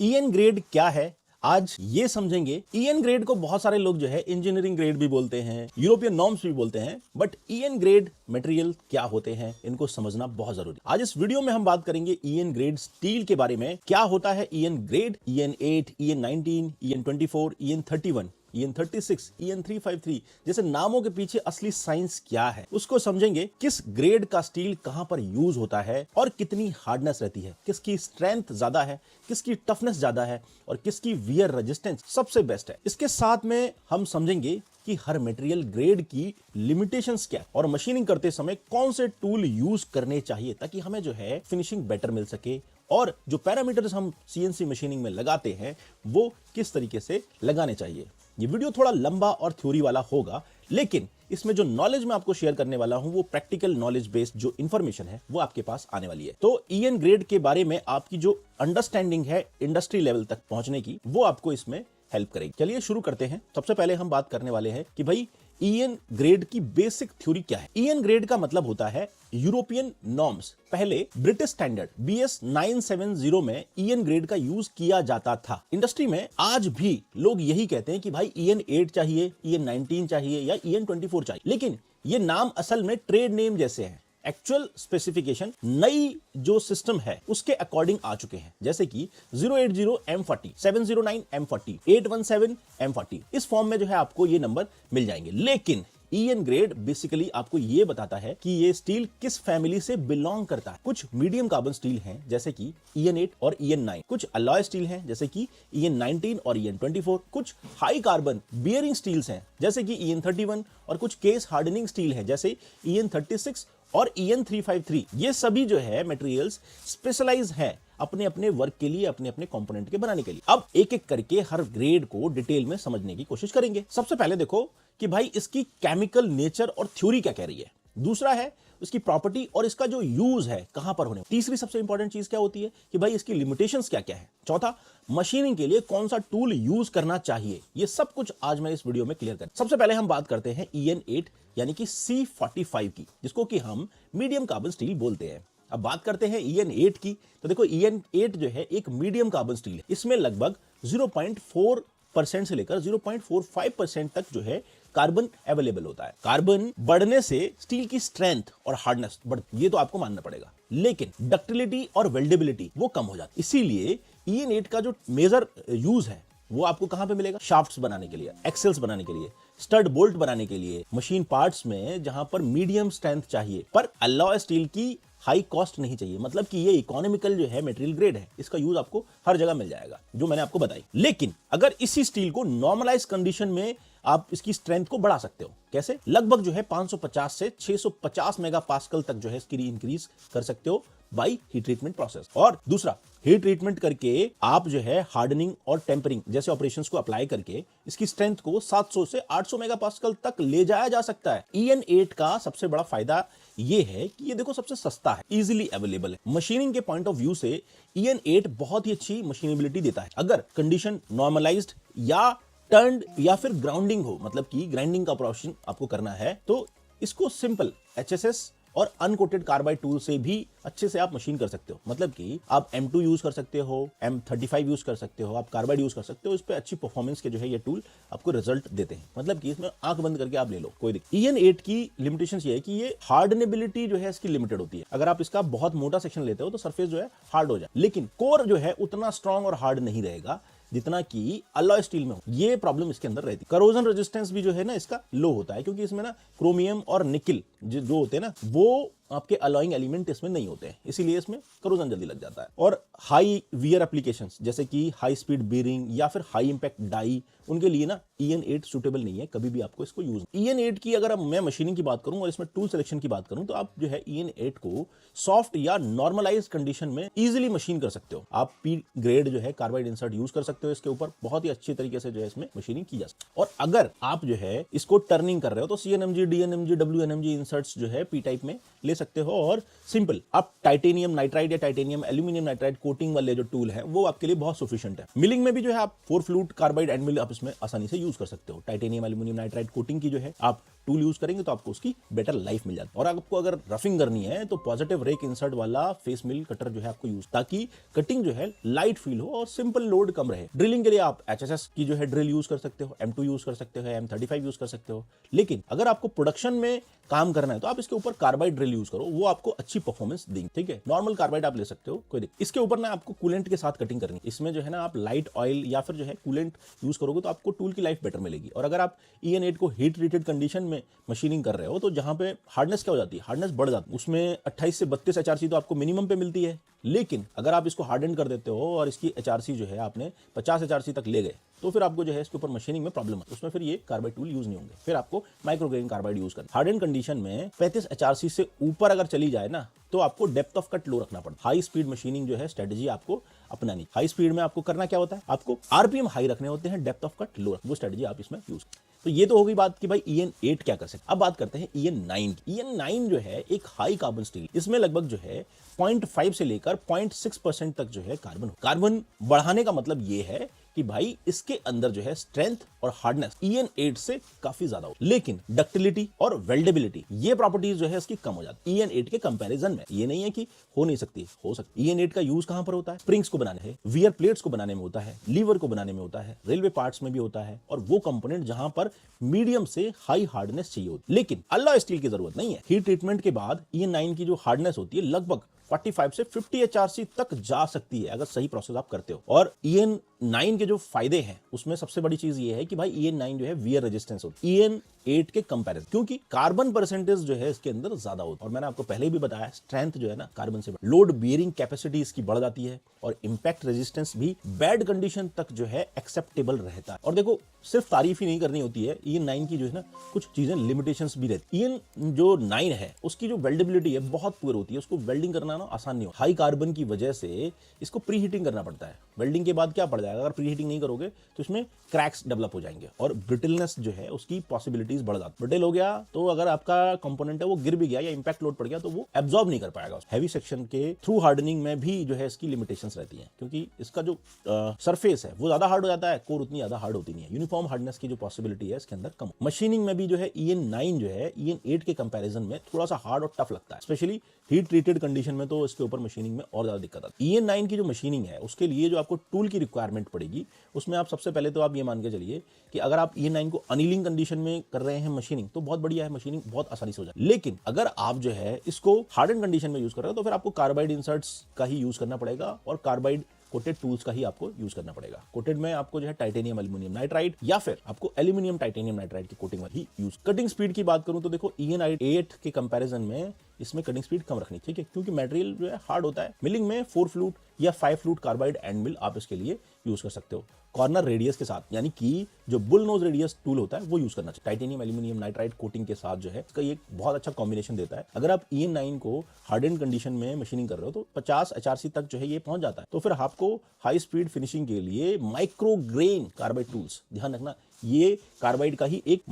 ईएन grade क्या है, आज ये समझेंगे। ईएन ग्रेड को बहुत सारे लोग जो है इंजीनियरिंग ग्रेड भी बोलते हैं, यूरोपियन नॉर्म्स भी बोलते हैं, बट ईएन ग्रेड मटेरियल क्या होते हैं इनको समझना बहुत जरूरी। आज इस वीडियो में हम बात करेंगे ईएन ग्रेड स्टील के बारे में। क्या होता है ईएन ग्रेड, ईएन 8, ईएन 19, ईएन 24, ईएन 31, ईएन 36, ईएन 353 जैसे नामों के पीछे असली साइंस क्या है उसको समझेंगे। किस ग्रेड का स्टील कहां पर यूज होता है और कितनी हार्डनेस रहती है, किसकी स्ट्रेंथ ज्यादा है, किसकी टफनेस ज्यादा है और किसकी वियर रेजिस्टेंस सबसे बेस्ट है। इसके साथ में हम समझेंगे कि हर मटेरियल ग्रेड की लिमिटेशंस क्या है और मशीनिंग करते समय कौन से टूल यूज करने चाहिए ताकि हमें जो है फिनिशिंग बेटर मिल सके और जो पैरामीटर्स हम सीएनसी मशीनिंग में लगाते हैं वो किस तरीके से लगाने चाहिए। ये वीडियो थोड़ा लंबा और थ्योरी वाला होगा, लेकिन इसमें जो नॉलेज मैं आपको शेयर करने वाला हूं वो प्रैक्टिकल नॉलेज बेस्ड जो इंफॉर्मेशन है वो आपके पास आने वाली है। तो ईएन ग्रेड के बारे में आपकी जो अंडरस्टैंडिंग है इंडस्ट्री लेवल तक पहुंचने की वो आपको इसमें हेल्प करेगी। चलिए शुरू करते हैं। सबसे पहले हम बात करने वाले हैं कि भाई ईएन ग्रेड की बेसिक थ्योरी क्या है। ईएन ग्रेड का मतलब होता है यूरोपियन नॉर्म्स। पहले ब्रिटिश स्टैंडर्ड बीएस 970 में ईएन ग्रेड का यूज किया जाता था। इंडस्ट्री में आज भी लोग यही कहते हैं कि भाई ईएन 8 चाहिए, ईएन 19 चाहिए या ईएन 24 चाहिए, लेकिन ये नाम असल में ट्रेड नेम जैसे हैं। एक्चुअल स्पेसिफिकेशन नई जो सिस्टम है उसके अकॉर्डिंग आ चुके हैं, जैसे कि 080 M40, 709 M40, 817 M40। इस फॉर्म में जो है आपको ये नंबर मिल जाएंगे। लेकिन ईएन ग्रेड बेसिकली आपको ये बताता है कि ये स्टील किस फैमिली से बिलोंग करता है। कुछ मीडियम कार्बन स्टील हैं जैसे कि ईएन 8 और ईएन 9, कुछ अलॉय स्टील हैं जैसे कि ईएन 19 और ईएन 24, कुछ हाई कार्बन बियरिंग स्टील्स हैं जैसे कि ईएन 31 और कुछ केस हार्डनिंग स्टील है जैसे ईएन 36 और ईएन 353। ये सभी जो है मटेरियल्स स्पेशलाइज है अपने अपने वर्क के लिए, अपने अपने कंपोनेंट के बनाने के लिए। अब एक एक करके हर ग्रेड को डिटेल में समझने की कोशिश करेंगे। सबसे पहले देखो कि भाई इसकी केमिकल नेचर और थ्योरी क्या कह रही है। दूसरा है इसकी प्रॉपर्टी और इसका जो यूज है कहां पर होने। तीसरी सबसे इंपॉर्टेंट चीज क्या होती है कि भाई इसकी लिमिटेशंस क्या क्या है। चौथा, मशीनिंग के लिए कौन सा टूल यूज करना चाहिए। ये सब कुछ आज मैं इस वीडियो में क्लियर कर। सबसे पहले हम बात करते हैं ईएन 8 यानी कि C45 की, जिसको कि हम मीडियम कार्बन स्टील बोलते हैं। अब बात करते हैं ईएन 8 की, तो देखो ईएन 8 जो है एक मीडियम कार्बन स्टील है। इसमें लगभग 0.4% से लेकर 0.45% तक जो है कार्बन अवेलेबल होता है। कार्बन बढ़ने से स्टील की स्ट्रेंथ और हार्डनेस ये तो आपको मानना पड़ेगा, लेकिन डक्टिलिटी और वेल्डेबिलिटी वो कम हो जाती है। इसीलिए ईएन 8 का जो मेजर यूज है वो आपको कहां पे मिलेगा। शाफ्ट्स बनाने के लिए, एक्सेल्स बनाने के लिए, स्टड बोल्ट बनाने के लिए, मशीन पार्ट्स में जहां पर मीडियम स्ट्रेंथ चाहिए पर अलॉय स्टील की हाई कॉस्ट नहीं चाहिए। मतलब कि ये इकोनॉमिकल जो है मटेरियल ग्रेड है, इसका यूज आपको हर जगह मिल जाएगा जो मैंने आपको बताई। लेकिन अगर इसी स्टील को नॉर्मलाइज कंडीशन में आप इसकी स्ट्रेंथ को बढ़ा सकते हो। कैसे? लगभग जो है 550 से 650 मेगापास्कल तक जो है इसकी इंक्रीज कर सकते हो बाई हीट ट्रीटमेंट प्रोसेस। और दूसरा, हीट ट्रीटमेंट करके आप जो है हार्डनिंग और टेम्परिंग जैसे ऑपरेशंस को अप्लाई करके इसकी स्ट्रेंथ को 700 से 800 मेगापास्कल तक ले जाया जा सकता है। ईएन 8 का सबसे बड़ा फायदा ये है कि ये देखो सबसे सस्ता है, इजीली अवेलेबल है। मशीनिंग के पॉइंट ऑफ व्यू से ईएन 8 बहुत ही अच्छी मशीनेबिलिटी देता है। अगर कंडीशन नॉर्मलाइज्ड या टर्न्ड या फिर ग्राउंडिंग हो, मतलब कि ग्राइंडिंग का ऑपरेशन आपको करना है, तो इसको सिंपल एचएसएस और अनकोटेड कार्बाइड टूल से भी अच्छे से आप मशीन कर सकते हो। मतलब कि आप M2 यूज कर सकते हो, M35 यूज कर सकते हो, आप कार्बाइड यूज कर सकते हो। इस पे अच्छी परफॉर्मेंस के जो है ये टूल आपको रिजल्ट देते हैं। मतलब कि इसमें आंख बंद करके आप ले लो, कोई दिक्कत। ईएन 8 की लिमिटेशंस ये है कि ये हार्डनेबिलिटी जो है इसकी लिमिटेड होती है। अगर आप इसका बहुत मोटा सेक्शन लेते हो तो सरफेस जो है हार्ड हो जाए, लेकिन कोर जो है उतना स्ट्रॉन्ग और हार्ड नहीं रहेगा जितना कि अलॉय स्टील में हो। ये प्रॉब्लम इसके अंदर रहती है। करोजन रेजिस्टेंस भी जो है ना इसका लो होता है, क्योंकि इसमें ना क्रोमियम और निकल जो होते हैं ना वो आपके अलॉइंग एलिमेंट इसमें नहीं होते हैं, इसीलिए इसमें करोजन जल्दी लग जाता है। और हाई वियर एप्लीकेशंस जैसे कि हाई स्पीड बीयरिंग या फिर हाई इंपैक्ट डाई, उनके लिए ना ईएन 8 सूटेबल नहीं है, कभी भी आपको इसको यूज। ईएन 8 की अगर मैं मशीनिंग की बात करूं और इसमें टूल सिलेक्शन की बात करूं तो आप जो है ईएन 8 को सॉफ्ट या नॉर्मलाइज कंडीशन में इजीली मशीन कर सकते हो। आप पी ग्रेड जो है कार्बाइड इंसर्ट यूज कर सकते हो इसके ऊपर, बहुत ही अच्छी तरीके से जो है इसमें मशीनिंग की जा सकती है। और अगर आप जो है इसको टर्निंग कर रहे हो तो सीएनएमजी, डीएनएमजी, डब्ल्यूएनएमजी इंसर्ट्स जो है पी टाइप में ले सकते हो और सिंपल आप टाइटेनियम नाइट्राइड या टाइटेनियम एल्यूमिनियम नाइट्राइड कोटिंग वाले जो टूल है वो आपके लिए बहुत सफिशिएंट है। मिलिंग में भी जो है आप 4 फ्लूट कार्बाइड एंड मिल आप इसमें आसानी से यूज कर सकते हो। टाइटेनियम एल्यूमिनियम नाइट्राइड कोटिंग की जो है आप टूल यूज करेंगे तो आपको उसकी बेटर लाइफ मिल जाती है। और आपको अगर रफिंग करनी है तो पॉजिटिव रेक इंसर्ट वाला फेस मिल कटर जो है आपको यूज, ताकि कटिंग जो है लाइट फील हो और सिंपल लोड कम रहे। ड्रिलिंग के लिए आप HSS की जो है ड्रिल यूज कर सकते हो, M2 यूज कर सकते हो, M35 यूज कर सकते हो। लेकिन अगर आपको प्रोडक्शन में काम करना है तो आप इसके ऊपर कार्बाइड ड्रिल यूज करो, वो आपको अच्छी परफॉर्मेंस देंगे। ठीक है, नॉर्मल कार्बाइड आप ले सकते हो, कोई दिक्कत। इसके ऊपर ना आपको कूलेंट के साथ कटिंग करनी है। इसमें जो है ना आप लाइट ऑयल या फिर जो है कूलेंट यूज करोगे तो आपको टूल की लाइफ बेटर मिलेगी। और अगर आप EN8 को हीट ट्रीटेड कंडीशन में मशीनिंग कर रहे हो तो जहां पे हार्डनेस क्या हो जाती है, हार्डनेस बढ़ जाती है। उसमें 28 से 32 HRC तो आपको मिनिमम पे मिलती है। लेकिन अगर आप इसको हार्डन कर देते हो और इसकी HRC जो है आपने 50 HRC तक ले गए तो फिर आपको जो है इसके ऊपर मशीनिंग में प्रॉब्लम है, उसमें फिर ये कार्बाइड टूल यूज नहीं होंगे। फिर आपको माइक्रोग्रेन कार्बाइड यूज करना। हार्डन कंडीशन में 35 HRC से ऊपर अगर चली जाए ना तो आपको डेप्थ ऑफ कट लो रखना पड़ता है। हाई स्पीड मशीनिंग जो है स्ट्रेटजी आपको अपनानी। हाई स्पीड में आपको करना क्या होता है, आपको RPM हाई रखने होते हैं, डेप्थ ऑफ कट लो, वो स्ट्रेटजी आप इसमें यूज। तो ये तो हो गई बात कि भाई EN8 क्या कर सकते। अब बात करते हैं EN9 की। EN9 जो है एक हाई कार्बन स्टील, इसमें लगभग जो है 0.5 से लेकर 0.6% तक जो है कार्बन बढ़ाने का मतलब ये है कि भाई इसके अंदर जो है स्ट्रेंथ और हार्डनेस EN8 से काफी ज्यादा हो, लेकिन डक्टिलिटी और वेल्डेबिलिटी ये प्रॉपर्टीज जो है इसकी कम हो जाती है EN8 के कंपैरिजन में। ये नहीं है कि हो नहीं सकती, हो सकती। EN8 का यूज कहां पर होता है, स्प्रिंग्स को बनाने है, वियर प्लेट्स को बनाने में होता है, लीवर को बनाने में होता है, रेलवे पार्ट्स में भी होता है, और वो कंपोनेंट जहां पर मीडियम से हाई हार्डनेस चाहिए होती है। लेकिन अलॉय स्टील की जरूरत नहीं है। हीट ट्रीटमेंट के बाद EN9 की जो हार्डनेस होती है लगभग 45 से 50 HRC तक जा सकती है अगर सही प्रोसेस आप करते हो। और EN9 के जो फायदे हैं उसमें सबसे बड़ी चीज ये है कि भाई EN9 जो है वियर रेजिस्टेंस होती है EN8 के कंपैरिजन, क्योंकि कार्बन परसेंटेज जो है इसके अंदर ज्यादा होता है। और मैंने आपको पहले भी बताया स्ट्रेंथ जो है ना कार्बन से, लोड बियरिंग कैपेसिटी इसकी बढ़ जाती है और इंपैक्ट रेजिस्टेंस भी बैड कंडीशन तक जो है एक्सेप्टेबल रहता है। और देखो सिर्फ तारीफ ही नहीं करनी होती है, EN9 की जो है ना कुछ चीजें लिमिटेशंस भी रहती है। EN जो 9 है उसकी जो वेल्डेबिलिटी है बहुत पुअर होती है, उसको वेल्डिंग करना ना आसान नहीं हो। हाई कार्बन की वजह से इसको प्री हीटिंग करना पड़ता है। वेल्डिंग के बाद क्या पड़ जाएगा, अगर प्री हीटिंग नहीं करोगे तो इसमें क्रैक्स डेवलप हो जाएंगे और ब्रिटलनेस जो है उसकी पॉसिबिलिटीज बढ़ जाती है। ब्रिटल हो गया तो अगर आपका कंपोनेंट है वो गिर भी गया या इंपैक्ट लोड पड़ गया तो वो एब्जॉर्ब नहीं कर पाएगा। हैवी सेक्शन के थ्रू हार्डनिंग में भी जो है इसकी लिमिटेशंस रहती हैं, क्योंकि इसका जो सरफेस है वो ज्यादा हार्ड हो जाता है, कोर उतनी ज्यादा हार्ड होती नहीं है। यूनिफॉर्म हार्डनेस की जो पॉसिबिलिटी है इसके अंदर कम। मशीनिंग में भी जो है EN9 जो है EN8 के कंपैरिजन में थोड़ा सा हार्ड और टफ लगता है, स्पेशली हीट ट्रीटेड कंडीशन में तो इसके ऊपर मशीनिंग में और ज्यादा दिक्कत आती है। EN9 की जो मशीनिंग है उसके लिए जो आपको टूल की रिक्वायरमेंट पड़ेगी उसमें आप सबसे पहले तो आप ये मान के चलिए कि अगर आप EN9 को अनिलिंग कंडीशन में कर रहे हैं मशीनिंग तो बहुत बढ़िया है, मशीनिंग बहुत आसानी से हो जाए। लेकिन अगर आप जो है इसको हार्डन कंडीशन में यूज कर रहे हो तो फिर आपको कार्बाइड इंसर्ट्स का ही यूज करना पड़ेगा और कार्बाइड कोटेड टूल्स का ही आपको यूज करना पड़ेगा। कोटेड में आपको जो है टाइटेनियम एल्यूमिनियम नाइट्राइड या फिर आपको एल्यूमिनियम टाइटेनियम नाइट्राइड की कोटिंग ही यूज। कटिंग स्पीड की बात करूं तो देखो EN8 के कंपैरिजन में इसमें कटिंग स्पीड कम रखनी, ठीक है, क्योंकि मटेरियल जो है हार्ड होता है। मिलिंग में 4 फ्लूट या 5 फ्लूट कार्बाइड एंड मिल आप इसके लिए यूज कर सकते हो कॉर्नर रेडियस के साथ, यानी कि जो बुल नोज रेडियस टूल होता है वो यूज करना चाहिए। टाइटेनियम एल्यूमिनियम नाइट्राइड कोटिंग के साथ जो है इसका ये बहुत अच्छा कॉम्बिनेशन देता है। अगर आप EN9 को हार्डन कंडीशन में मशीनिंग कर रहे हो तो 50 HRC तक जो है ये पहुंच जाता है। तो फिर आपको हाई स्पीड फिनिशिंग के लिए माइक्रो ग्रेन कार्बाइड टूल्स, ध्यान रखना ये कार्बाइड का ही एक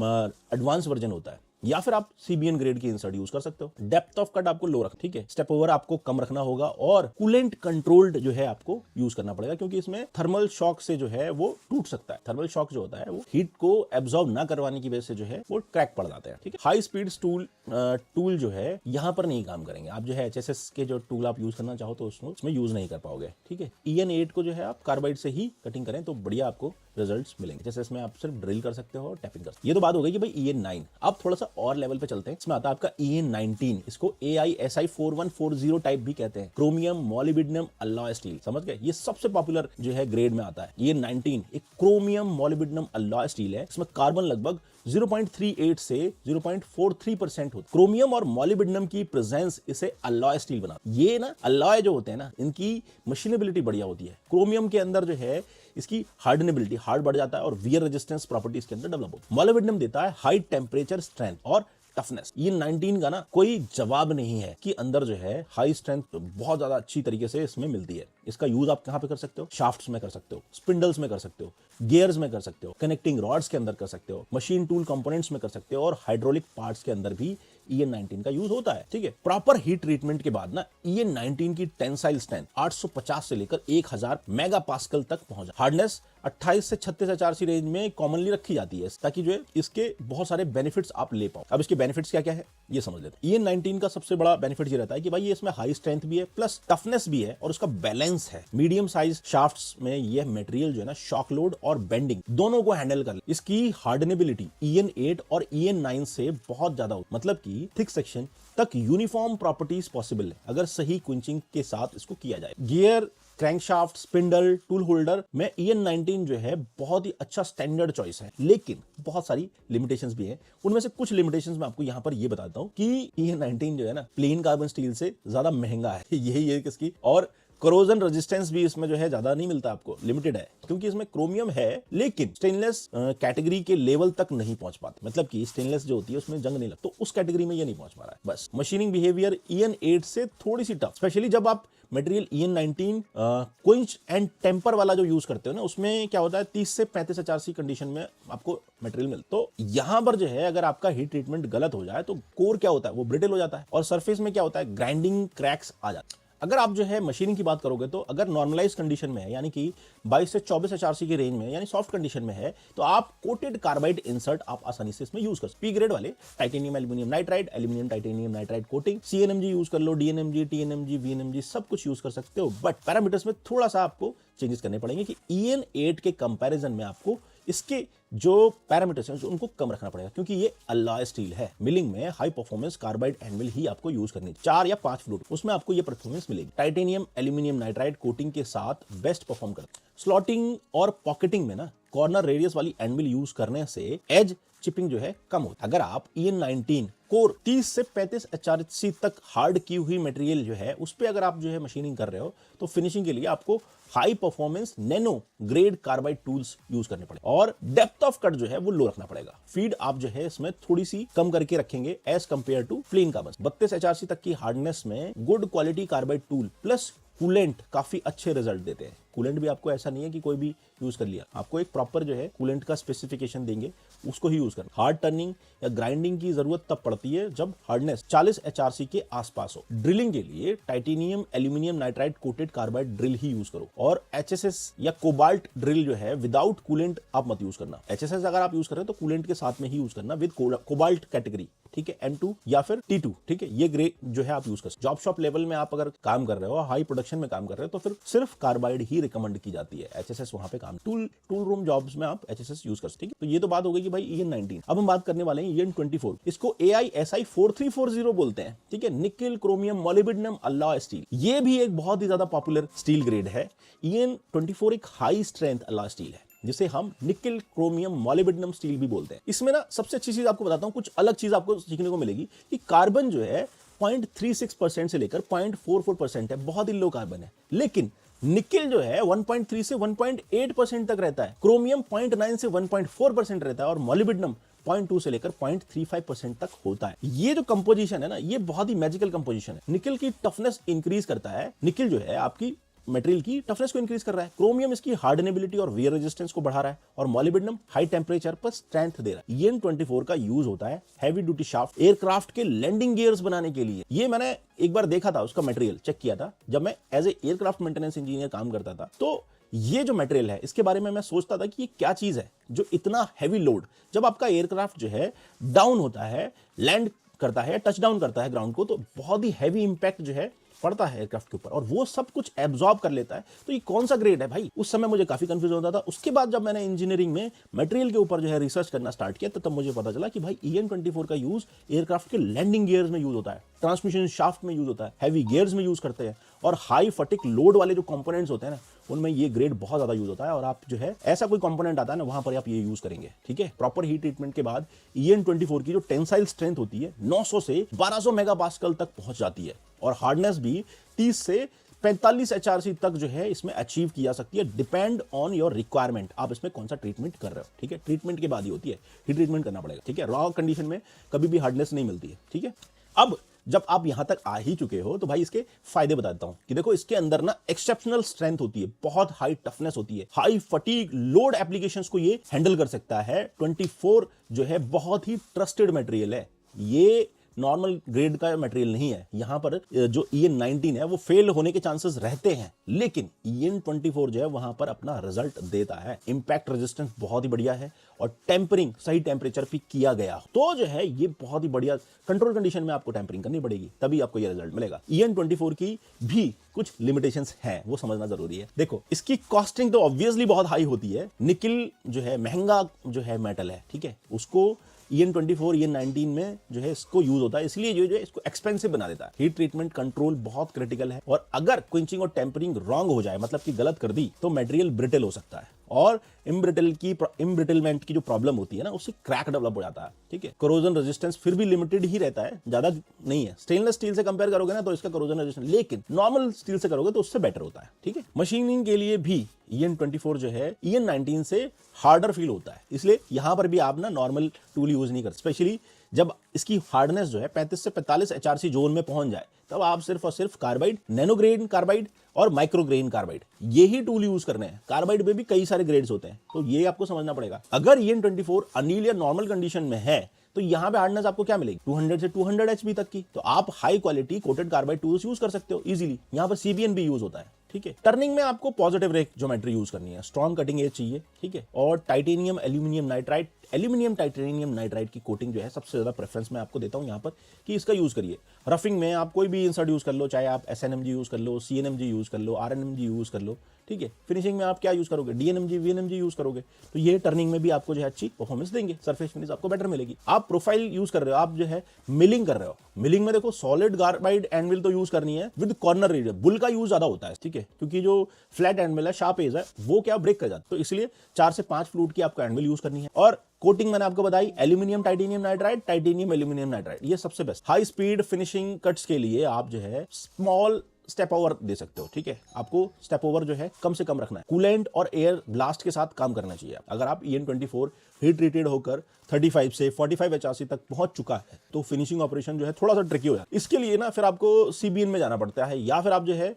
एडवांस वर्जन होता है, या फिर आप CBN ग्रेड की इंसर्ट यूज कर सकते हो। डेप्थ ऑफ कट आपको लो रख, ठीक है, स्टेप ओवर आपको कम रखना होगा और कूलेंट कंट्रोल्ड जो है आपको यूज करना पड़ेगा, क्योंकि इसमें थर्मल शॉक से जो है वो टूट सकता है। थर्मल शॉक जो होता है वो हीट को एब्जॉर्ब ना करवाने की वजह से जो है वो क्रैक पड़ जाते हैं, ठीक है। हाई स्पीड टूल जो है यहाँ पर नहीं काम करेंगे। आप जो है HSS के जो टूल आप यूज करना चाहो तो उसमें यूज नहीं कर पाओगे, ठीक है। EN8 को जो है आप कार्बाइड से ही कटिंग करें तो बढ़िया आपको रिजल्ट्स मिलेंगे। जैसे इसमें आप सिर्फ ड्रिल कर सकते हो और टैपिंग कर सकते हो। ये तो बात हो गई कि भाई EN9। अब थोड़ा सा और लेवल पे चलते हैं। इसमें आता है आपका EN19, इसको AISI 4140 टाइप भी कहते हैं, क्रोमियम मॉलिब्डेनम अलॉय स्टील। समझ गए, ये सबसे पॉपुलर जो है ग्रेड में आता है। EN19 एक क्रोमियम मॉलिब्डेनम अलॉय स्टील है, इसमें कार्बन लगभग 0.38 से 0.43% होता है। क्रोमियम और मॉलिब्डेनम की प्रेजेंस इसे अलॉय स्टील बनाता है। ये ना अलॉय जो होते हैं ना इनकी मशीनेबिलिटी बढ़िया होती है। क्रोमियम के अंदर जो है इसकी हार्डनेबिलिटी हार्ड बढ़ जाता है और वियर रेजिस्टेंस प्रॉपर्टी इसके अंदर डेवलप होती है। मॉलिब्डेनम देता है हाई टेम्परेचर स्ट्रेंथ और टफनेस। EN19 का ना कोई जवाब नहीं है कि अंदर जो है हाई स्ट्रेंथ बहुत ज्यादा अच्छी तरीके से इसमें मिलती है। इसका यूज आप कहां पे कर सकते हो, शाफ्ट्स में कर सकते हो, स्पिंडल्स में कर सकते हो, गियर्स में कर सकते हो, कनेक्टिंग रॉड्स के अंदर कर सकते हो, मशीन टूल कंपोनेंट्स में कर सकते हो और हाइड्रोलिक पार्ट्स के अंदर भी EN19 का यूज होता है। ठीक है, प्रॉपर हीट ट्रीटमेंट के बाद ना EN19 की टेंसाइल स्ट्रेंथ 850 से लेकर 1000 मेगा पास्कल तक पहुंचा। हार्डनेस 28 से 36 HRC रेंज में कॉमनली रखी जाती है ताकि जो है इसके बहुत सारे बेनिफिट्स आप ले पाओ। अब इसके बेनिफिट्स क्या क्या है ये समझ लेते हैं। EN19 का सबसे बड़ा बेनिफिट ये रहता है कि भाई ये इसमें हाई स्ट्रेंथ भी है प्लस टफनेस भी है और उसका बैलेंस है। मीडियम साइज शाफ्ट्स में यह मटेरियल जो है ना शॉक लोड और बेंडिंग दोनों को हैंडल कर ले। इसकी हार्डनेबिलिटी EN8 और EN9 से बहुत ज्यादा हो, मतलब कि थिक सेक्शन तक यूनिफॉर्म प्रॉपर्टीज पॉसिबल है अगर सही क्विंचिंग के साथ इसको किया जाए। Gear, crankshaft, spindle, tool holder में EN19 जो है बहुत ही अच्छा स्टैंडर्ड चॉइस है, लेकिन बहुत सारी लिमिटेशंस भी है। उनमें से कुछ लिमिटेशंस मैं आपको यहां पर ये बताता हूं कि EN19 जो है ना प्लेन कार्बन स्टील से ज्यादा महंगा है यही है किसकी, और करोजन रेजिस्टेंस भी इसमें जो है ज्यादा नहीं मिलता आपको, लिमिटेड है क्योंकि इसमें क्रोमियम है लेकिन स्टेनलेस कैटेगरी के लेवल तक नहीं पहुंच पाते। मतलब कि स्टेनलेस जो होती है उसमें जंग नहीं लगता, तो उस कैटेगरी में ये नहीं पहुंच पा रहा है। बस मशीनिंग बिहेवियर EN8 से थोड़ी सी टफ, स्पेशली जब आप मटेरियल EN19 क्विंच एंड टेम्पर वाला जो यूज करते हो ना, उसमें क्या होता है 30 से 35 HRC कंडीशन में आपको मटेरियल मिलता है। तो यहां पर जो है अगर आपका हीट ट्रीटमेंट गलत हो जाए तो कोर क्या होता है वो ब्रिटल हो जाता है और सरफेस में क्या होता है ग्राइंडिंग क्रैक्स आ जाते हैं। अगर आप जो है मशीनिंग की बात करोगे तो अगर नॉर्मलाइज कंडीशन में है यानी कि 22 से 24 HRC की रेंज में यानी सॉफ्ट कंडीशन में है तो आप कोटेड कार्बाइड इंसर्ट आप आसानी से इसमें यूज कर सकते। पी ग्रेड वाले titanium aluminium nitride, aluminium titanium nitride coating, CNMG use कर लो, DNMG, TNMG, VNMG सब कुछ यूज कर सकते हो। बट पैरामीटर्स में थोड़ा सा आपको चेंजेस करने पड़ेंगे कि EN8 के कंपैरिजन में आपको इसके जो पैरामीटर्स हैं उनको कम रखना पड़ेगा क्योंकि ये अलॉय स्टील है। मिलिंग में हाई परफॉर्मेंस कार्बाइड एनविल ही आपको यूज करनी है, 4 या 5 फ्लूट उसमें आपको ये परफॉर्मेंस मिलेगी। टाइटेनियम एल्यूमिनियम नाइट्राइड कोटिंग के साथ बेस्ट परफॉर्म करता है। स्लॉटिंग और पॉकेटिंग में ना कॉर्नर रेडियस वाली एनविल यूज करने से एज चिपिंग जो है कम होती है। अगर आप EN19 कोर 30 से 35 HRC तक हार्ड की हुई मटेरियल जो है उस पे अगर आप जो है मशीनिंग कर रहे हो तो फिनिशिंग के लिए आपको high performance nano grade carbide tools use करने पड़े और डेप्थ ऑफ कट जो है वो लो रखना पड़ेगा। फीड आप जो है इसमें थोड़ी सी कम करके रखेंगे as compared to plain carbon. 32 HRC तक की हार्डनेस में good quality carbide tool plus coolant काफी अच्छे रिजल्ट देते हैं। कूलेंट भी आपको ऐसा नहीं है कि कोई भी यूज कर लिया, आपको एक प्रॉपर जो है कूलेंट का स्पेसिफिकेशन देंगे उसको ही यूज करना। हार्ड टर्निंग या ग्राइंडिंग की जरूरत तब पड़ती है जब हार्डनेस 40 HRC के आसपास हो। ड्रिलिंग के लिए titanium aluminium nitride coated carbide drill ही यूज करो और HSS या कोबाल्ट ड्रिल जो है विदाउट कूलेंट आप मत यूज करना। HSS अगर आप यूज कर रहे हो तो कूलेंट के साथ में ही यूज करना विद कोबाल्ट कैटेगरी, ठीक है, M2 या फिर T2, ठीक है, ये ग्रे जो है आप यूज कर सकते। जॉब शॉप लेवल में आप अगर काम कर रहे हो, हाई प्रोडक्शन में काम कर रहे हो तो फिर सिर्फ कार्बाइड ही रिकमेंड की जाती है। HSS वहां पे काम, टूल रूम जॉब्स में आप HSS यूज कर सकते हैं। तो ये तो बात हो गई कि भाई EN19। अब हम बात करने वाले हैं EN24। इसको AISI 4340 बोलते हैं, ठीक है, nickel chromium molybdenum alloy steel. ये भी एक बहुत ही ज्यादा पॉपुलर स्टील ग्रेड है। EN24 एक हाई स्ट्रेंथ अलॉय स्टील है जिसे हम निकेल क्रोमियम मोलिब्डेनम स्टील भी बोलते हैं। इसमें ना सबसे अच्छी चीज आपको बताता हूं, कुछ अलग चीज आपको सीखने को मिलेगी कि कार्बन जो है 0.36% से लेकर 0.44% है, बहुत ही लो कार्बन है। लेकिन निकेल जो है 1.3 से 1.8% तक रहता है, क्रोमियम 0.9 से 1.4% रहता है और मोलिब्डेनम 0.2 से लेकर 0.35% तक होता है। ये जो कंपोजिशन है ना, ये बहुत ही मैजिकल कंपोजिशन है। निकेल की टफनेस इंक्रीज करता है, निकेल जो है आपकी मटेरियल की टफनेस को इंक्रीज कर रहा है, क्रोमियम इसकी हार्डनेबिलिटी और वियर रेजिस्टेंस को बढ़ा रहा है और मोलिब्डेनम हाई टेंपरेचर पर स्ट्रेंथ दे रहा है। EN24 का यूज होता है हैवी ड्यूटी शाफ्ट एयरक्राफ्ट के लैंडिंग गियर्स बनाने के लिए। ये मैंने एक बार देखा था, उसका मटेरियल चेक किया था जब मैं as a aircraft maintenance engineer काम करता था। तो ये जो मटेरियल है इसके बारे में मैं सोचता था कि ये क्या चीज है जो इतना हैवी लोड, जब आपका एयरक्राफ्ट जो है डाउन होता है, लैंड करता है, टच डाउन करता है ग्राउंड को, तो बहुत ही हैवी इंपैक्ट जो है पड़ता है एयरक्राफ्ट के ऊपर और वो सब कुछ एब्जॉर्ब कर लेता है। तो ये कौन सा ग्रेड है भाई, उस समय मुझे काफी कंफ्यूज होता था। उसके बाद जब मैंने इंजीनियरिंग में मटेरियल के ऊपर जो है रिसर्च करना स्टार्ट किया तो तब मुझे पता चला कि भाई EN24 का यूज एयरक्राफ्ट के लैंडिंग गियर्स में यूज होता है, ट्रांसमिशन शाफ्ट में यूज होता है, हैवी गियर्स में यूज करते हैं और हाई फटिक लोड वाले जो कंपोनेंट्स होते हैं ना उनमें ये ग्रेड बहुत ज्यादा यूज होता है। और आप जो है ऐसा कोई कंपोनेंट आता है ना वहां पर आप ये यूज करेंगे, ठीक है। प्रॉपर हीट ट्रीटमेंट के बाद EN24 की जो टेंसाइल स्ट्रेंथ होती है 900 से 1200 मेगापास्कल तक पहुंच जाती है और हार्डनेस भी 30 से 45 HRC तक जो है इसमें अचीव की जा सकती है, डिपेंड ऑन योर रिक्वायरमेंट। आप इसमें कौन सा ट्रीटमेंट कर रहे हो, ठीक है, ट्रीटमेंट के बाद ही होती है, हीट ट्रीटमेंट करना पड़ेगा, ठीक है। रॉ कंडीशन में कभी भी हार्डनेस नहीं मिलती है, ठीक है। अब जब आप यहां तक आ ही चुके हो तो भाई इसके फायदे बता देता हूं कि देखो इसके अंदर ना एक्सेप्शनल स्ट्रेंथ होती है, बहुत हाई टफनेस होती है, हाई फटीग लोड एप्लीकेशंस को ये हैंडल कर सकता है। 24 जो है बहुत ही ट्रस्टेड मटेरियल है, ये नॉर्मल ग्रेड का मटेरियल नहीं है। यहाँ पर जो EN19 है वो फेल होने के चांसेस रहते हैं, लेकिन EN24 जो है वहां पर अपना रिजल्ट देता है। इंपैक्ट रेजिस्टेंस बहुत ही बढ़िया है और टेम्परिंग सही टेम्परेचर पे किया गया तो जो है ये बहुत ही बढ़िया कंट्रोल कंडीशन में आपको टेम्परिंग करनी पड़ेगी, तभी आपको ये रिजल्ट मिलेगा। EN24 की भी कुछ लिमिटेशंस हैं, वो समझना जरूरी है। देखो, इसकी कॉस्टिंग तो ऑब्वियसली बहुत हाई होती है। निकिल जो है महंगा जो है मेटल है, ठीक है, उसको EN24 EN19 में जो है इसको यूज होता है, इसलिए जो है इसको एक्सपेंसिव बना देता है। हीट ट्रीटमेंट कंट्रोल बहुत क्रिटिकल है और अगर क्विंचिंग और टेम्परिंग रॉन्ग हो जाए, मतलब कि गलत कर दी, तो मटेरियल ब्रिटल हो सकता है और इम्ब्रिटलमेंट की जो प्रॉब्लम होती है ना, उससे क्रैक डेवलप हो जाता है। ठीक है, कोरोजन रेजिस्टेंस फिर भी लिमिटेड ही रहता है, ज्यादा नहीं है। स्टेनलेस स्टील से कंपेयर करोगे ना तो इसका कोरोजन रेजिस्टेंस, लेकिन नॉर्मल स्टील से करोगे तो उससे बेटर होता है। ठीक है, मशीनिंग के लिए भी EN24 जो है EN19 से हार्डर फील होता है, इसलिए यहां पर भी आप ना नॉर्मल टूल यूज नहीं कर, स्पेशली जब इसकी हार्डनेस जो है 35 से 45 HRC जोन में पहुंच जाए, तब आप सिर्फ और सिर्फ कार्बाइड, नैनोग्रेन कार्बाइड और माइक्रोग्रेन कार्बाइड ये ही टूल यूज करने हैं। कार्बाइड में भी कई सारे ग्रेड्स होते हैं, तो ये आपको समझना पड़ेगा। अगर EN24 अनिल या नॉर्मल कंडीशन में है तो यहां पे हार्डनेस आपको क्या मिलेगी, 200 से 200 HB तक की। तो आप high quality coated carbide tools use कर सकते हो इजीली। यहां पर CBN भी यूज होता है। ठीक है, टर्निंग में आपको पॉजिटिव रेक ज्योमेट्री यूज करनी है, स्ट्रॉन्ग कटिंग एज चाहिए। ठीक है, और titanium aluminium nitride, aluminium titanium nitride की कोटिंग जो है सबसे ज्यादा प्रेफरेंस मैं आपको देता हूं यहां पर कि इसका यूज करिए। रफिंग में आप कोई भी इंसर्ट यूज कर लो, चाहे आप SNMG यूज कर लो, CNMG यूज कर लो, RNMG यूज कर लो। ठीक है, फिनिशिंग में आप क्या यूज करोगे, DNMG VNMG यूज करोगे, तो ये टर्निंग में भी आपको जो है अच्छी परफॉर्मेंस देंगे, सरफेस फिनिश आपको बेटर मिलेगी। आप प्रोफाइल यूज कर रहे हो, आप जो है मिलिंग कर रहे हो, मिलिंग में देखो सॉलिड कार्बाइड एनविल तो यूज करनी है विद कॉर्नर रेडियस, बुल का यूज ज्यादा होता है। ठीक है, क्योंकि जो फ्लैट एनविल है, शार्प एज है, वो क्या ब्रेक कर जाता है, तो इसलिए 4 से 5 फ्लूट की आपको एनविल यूज करनी है। और कोटिंग मैंने आपको बताई, aluminium titanium nitride, titanium aluminium nitride, ये सबसे best. High speed finishing cuts के लिए आप जो है स्मॉल स्टेप ओवर दे सकते हो। ठीक है, आपको स्टेप ओवर जो है कम से कम रखना है। कूलेंट और एयर ब्लास्ट के साथ काम करना चाहिए। अगर आप EN24 हीट ट्रीटेड होकर 35 से 45 HRC तक पहुंच चुका है तो फिनिशिंग ऑपरेशन जो है थोड़ा सा ट्रिकी हो जाता है। इसके लिए ना फिर आपको CBN में जाना पड़ता है, या फिर आप जो है